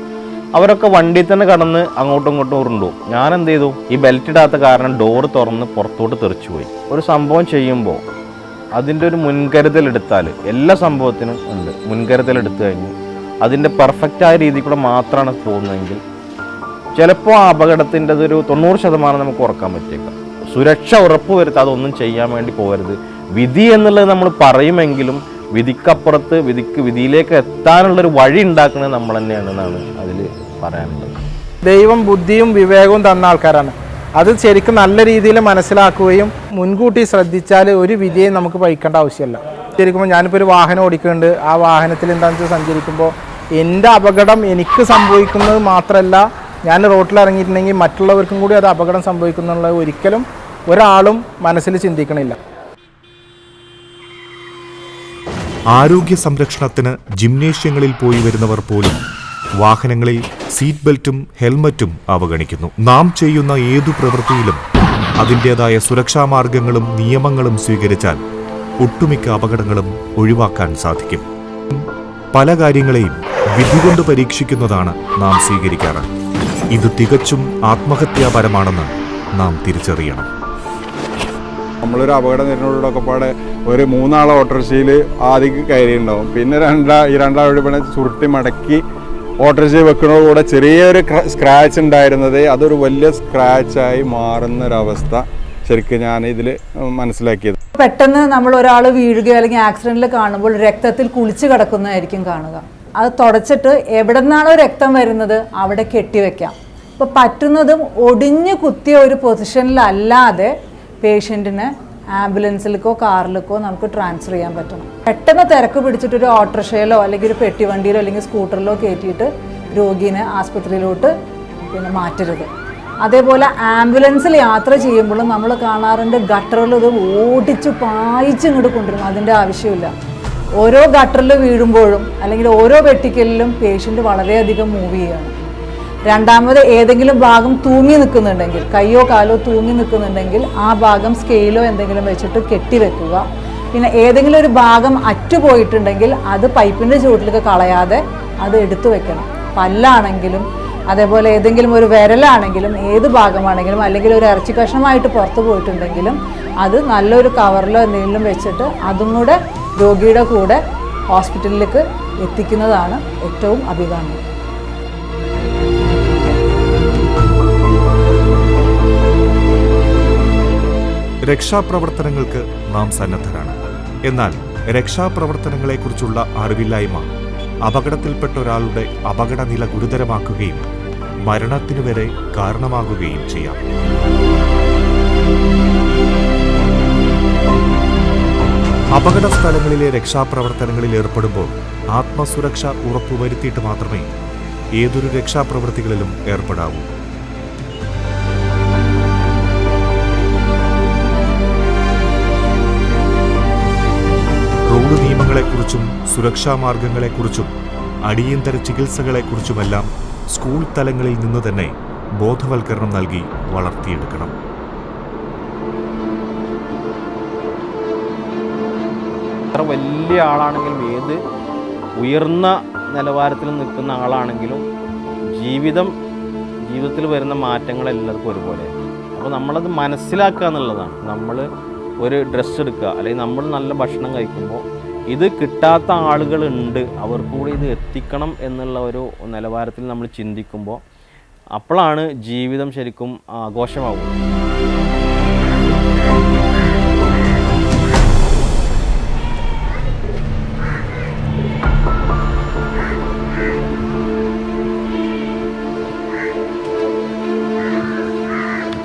അവരൊക്കെ വണ്ടിയിൽ തന്നെ കടന്ന് അങ്ങോട്ടും ഇങ്ങോട്ടും ഉരുണ്ടു. ഞാൻ എന്ത് ചെയ്തു, ഈ ബെൽറ്റ് ഇടാത്ത കാരണം ഡോറ് തുറന്ന് പുറത്തോട്ട് തെറിച്ചു പോയി. ഒരു സംഭവം ചെയ്യുമ്പോൾ അതിൻ്റെ ഒരു മുൻകരുതൽ എടുത്താൽ എല്ലാ സംഭവത്തിനും ഉണ്ട്. മുൻകരുതൽ എടുത്തു കഴിഞ്ഞ് അതിൻ്റെ പെർഫെക്റ്റായ രീതിയിൽ കൂടെ മാത്രമാണ് പോകുന്നതെങ്കിൽ ചിലപ്പോൾ ആ അപകടത്തിൻ്റെ ഒരു 90% നമുക്ക് കുറക്കാൻ പറ്റിയേക്കാം. സുരക്ഷ ഉറപ്പുവരുത്താതെ അതൊന്നും ചെയ്യാൻ വേണ്ടി പോകരുത്. വിധി എന്നുള്ളത് നമ്മൾ പറയുമെങ്കിലും വിധിക്കപ്പുറത്ത് വിധിയിലേക്ക് എത്താനുള്ളൊരു വഴി ഉണ്ടാക്കുന്നത് നമ്മൾ തന്നെയാണെന്നാണ് അതിൽ പറയാനുള്ളത്.
ദൈവം ബുദ്ധിയും വിവേകവും തന്ന ആൾക്കാരാണ്. അത് ശരിക്കും നല്ല രീതിയിൽ മനസ്സിലാക്കുകയും മുൻകൂട്ടി ശ്രദ്ധിച്ചാൽ ഒരു വിധിയെ നമുക്ക് പഴിക്കേണ്ട ആവശ്യമില്ല. ശരിക്കും ഞാനിപ്പോൾ ഒരു വാഹനം ഓടിക്കുന്നുണ്ട്, ആ വാഹനത്തിൽ എന്താണെന്ന് വെച്ചാൽ സഞ്ചരിക്കുമ്പോൾ എൻ്റെ അപകടം എനിക്ക് സംഭവിക്കുന്നത് മാത്രമല്ല, ഞാൻ റോട്ടിൽ ഇറങ്ങിയിട്ടുണ്ടെങ്കിൽ മറ്റുള്ളവർക്കും കൂടി അത് അപകടം സംഭവിക്കുന്നുള്ള ഒരിക്കലും ഒരാളും മനസ്സിൽ ചിന്തിക്കണില്ല.
ആരോഗ്യ സംരക്ഷണത്തിന് ജിംനേഷ്യങ്ങളിൽ പോയി വരുന്നവർ പോലും വാഹനങ്ങളിൽ സീറ്റ് ബെൽറ്റും ഹെൽമറ്റും അവഗണിക്കുന്നു. നാം ചെയ്യുന്ന ഏതു പ്രവൃത്തിയിലും അതിൻ്റെതായ സുരക്ഷാ മാർഗങ്ങളും നിയമങ്ങളും സ്വീകരിച്ചാൽ ഒട്ടുമിക്ക അപകടങ്ങളും ഒഴിവാക്കാൻ സാധിക്കും. പല കാര്യങ്ങളെയും വിധി കൊണ്ട് പരീക്ഷിക്കുന്നതാണ് നാം സ്വീകരിക്കാറ്. ഇത് തികച്ചും ആത്മഹത്യാപരമാണെന്ന് നാം തിരിച്ചറിയണം.
നമ്മളൊരു അപകടം വരുന്നതോടൊക്കെ പാടെ ഒരു 3 ആളെ ഓട്ടോറിക്ഷയിൽ ആദ്യം കയറിയിട്ടുണ്ടാവും. പിന്നെ ഈ രണ്ടാളുടെ പിന്നെ ചുരുട്ടി മടക്കി ഓട്ടോറിക്ഷയിൽ വെക്കുന്നതോടുകൂടെ ചെറിയൊരു സ്ക്രാച്ച് ഉണ്ടായിരുന്നത് അതൊരു വലിയ സ്ക്രാച്ചായി മാറുന്നൊരവസ്ഥ ശരിക്കും ഞാൻ ഇതിൽ മനസ്സിലാക്കിയത്.
പെട്ടെന്ന് നമ്മൾ ഒരാൾ വീഴുകയോ അല്ലെങ്കിൽ ആക്സിഡൻറ്റിൽ കാണുമ്പോൾ രക്തത്തിൽ കുളിച്ച് കിടക്കുന്നതായിരിക്കും കാണുക. അത് തുടച്ചിട്ട് എവിടെ നിന്നാണോ രക്തം വരുന്നത് അവിടെ കെട്ടിവെക്കാം. ഇപ്പോൾ പറ്റുന്നതും ഒടിഞ്ഞു കുത്തിയ ഒരു പൊസിഷനിലല്ലാതെ പേഷ്യൻറ്റിനെ ആംബുലൻസിലേക്കോ കാറിലേക്കോ നമുക്ക് ട്രാൻസ്ഫർ ചെയ്യാൻ പറ്റണം. പെട്ടെന്ന് തിരക്ക് പിടിച്ചിട്ടൊരു ഓട്ടോറിക്ഷയിലോ അല്ലെങ്കിൽ ഒരു പെട്ടിവണ്ടിയിലോ അല്ലെങ്കിൽ സ്കൂട്ടറിലോ കയറ്റിയിട്ട് രോഗീനെ ആസ്പത്രിയിലോട്ട് മാറ്റരുത്. അതേപോലെ ആംബുലൻസിൽ യാത്ര ചെയ്യുമ്പോഴും നമ്മൾ കാണാറുണ്ട് ഗട്ടറിൽ ഇത് ഓടിച്ച് പായിച്ച് ഇങ്ങോട്ട് കൊണ്ടുവരും. അതിൻ്റെ ആവശ്യമില്ല. ഓരോ ഗട്ടറിൽ വീഴുമ്പോഴും അല്ലെങ്കിൽ ഓരോ വെട്ടിക്കലിലും പേഷ്യൻ്റ് വളരെയധികം മൂവ് ചെയ്യുകയാണ്. രണ്ടാമത് ഏതെങ്കിലും ഭാഗം തൂങ്ങി നിൽക്കുന്നുണ്ടെങ്കിൽ, കയ്യോ കാലോ തൂങ്ങി നിൽക്കുന്നുണ്ടെങ്കിൽ ആ ഭാഗം സ്കെയിലോ എന്തെങ്കിലും വെച്ചിട്ട് കെട്ടിവെക്കുക. പിന്നെ ഏതെങ്കിലും ഒരു ഭാഗം അറ്റുപോയിട്ടുണ്ടെങ്കിൽ അത് പൈപ്പിൻ്റെ ചുവട്ടിലേക്ക് കളയാതെ അത് എടുത്തു വെക്കണം. പല്ലാണെങ്കിലും അതേപോലെ ഏതെങ്കിലും ഒരു വിരലാണെങ്കിലും ഏത് ഭാഗമാണെങ്കിലും അല്ലെങ്കിൽ ഒരു ഇറച്ചി കഷ്ണമായിട്ട് പുറത്ത് പോയിട്ടുണ്ടെങ്കിലും അത് നല്ലൊരു കവറിലോ എന്തെങ്കിലും വെച്ചിട്ട് അതും കൂടെ രോഗിയുടെ കൂടെ ഹോസ്പിറ്റലിലേക്ക് എത്തിക്കുന്നതാണ് ഏറ്റവും അഭികാമ്യം.
രക്ഷാപ്രവർത്തനങ്ങൾക്ക് നാം സന്നദ്ധരാണ്. എന്നാൽ രക്ഷാപ്രവർത്തനങ്ങളെക്കുറിച്ചുള്ള അറിവില്ലായ്മ അപകടത്തിൽപ്പെട്ട ഒരാളുടെ അപകടനില ഗുരുതരമാക്കുകയും മരണത്തിനു വരെ കാരണമാകുകയും ചെയ്യാം. അപകട സ്ഥലങ്ങളിലെ രക്ഷാപ്രവർത്തനങ്ങളിൽ ഏർപ്പെടുമ്പോൾ ആത്മസുരക്ഷ ഉറപ്പുവരുത്തിയിട്ട് മാത്രമേ ഏതൊരു രക്ഷാപ്രവൃത്തികളിലും ഏർപ്പെടാവൂ. റോഡ് നിയമങ്ങളെക്കുറിച്ചും സുരക്ഷാ മാർഗങ്ങളെക്കുറിച്ചും അടിയന്തര ചികിത്സകളെക്കുറിച്ചുമെല്ലാം സ്കൂൾ തലങ്ങളിൽ നിന്ന് തന്നെ ബോധവൽക്കരണം നൽകി വളർത്തിയെടുക്കണം.
എത്ര വലിയ ആളാണെങ്കിലും ഏത് ഉയർന്ന നിലവാരത്തിൽ നിൽക്കുന്ന ആളാണെങ്കിലും ജീവിതത്തിൽ വരുന്ന മാറ്റങ്ങൾ എല്ലാവർക്കും ഒരുപോലെ. അപ്പോൾ നമ്മളത് മനസ്സിലാക്കുക എന്നുള്ളതാണ്. നമ്മൾ ഒരു ഡ്രസ്സ് എടുക്കുക അല്ലെങ്കിൽ നമ്മൾ നല്ല ഭക്ഷണം കഴിക്കുമ്പോൾ ഇത് കിട്ടാത്ത ആളുകളുണ്ട്, അവർക്ക് കൂടി ഇത് എത്തിക്കണം എന്നുള്ള ഒരു നിലവാരത്തിൽ നമ്മൾ ചിന്തിക്കുമ്പോൾ അപ്പോഴാണ് ജീവിതം ശരിക്കും ആഘോഷമാകുന്നത്.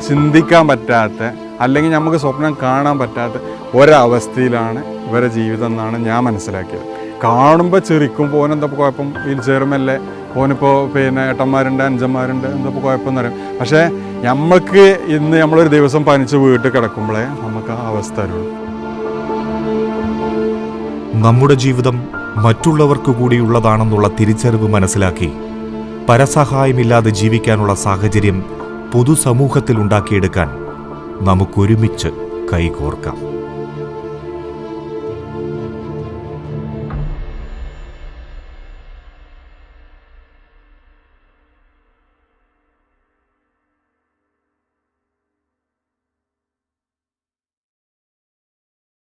ചിന്തിക്കാൻ പറ്റാത്ത അല്ലെങ്കിൽ നമുക്ക് സ്വപ്നം കാണാൻ പറ്റാത്ത ഒരവസ്ഥയിലാണ് ഇവരെ ജീവിതം എന്നാണ് ഞാൻ മനസ്സിലാക്കിയത്. കാണുമ്പോൾ ചിരിക്കും, പോനെന്താ കുഴപ്പം, വീൽ ചെയറുമല്ലേ, പോനിപ്പോൾ പിന്നെ ഏട്ടന്മാരുണ്ട് അഞ്ചന്മാരുണ്ട്, എന്താ കുഴപ്പമെന്ന് പറയും. പക്ഷേ നമ്മൾക്ക് ഇന്ന് നമ്മളൊരു ദിവസം പനിച്ച് വീട്ടിൽ കിടക്കുമ്പോഴേ നമുക്ക് ആ അവസ്ഥ വരുള്ളൂ.
നമ്മുടെ ജീവിതം മറ്റുള്ളവർക്ക് കൂടിയുള്ളതാണെന്നുള്ള തിരിച്ചറിവ് മനസ്സിലാക്കി പരസഹായമില്ലാതെ ജീവിക്കാനുള്ള സാഹചര്യം പൊതുസമൂഹത്തിൽ ഉണ്ടാക്കിയെടുക്കാൻ നമുക്കൊരുമിച്ച് കൈകോർക്കാം.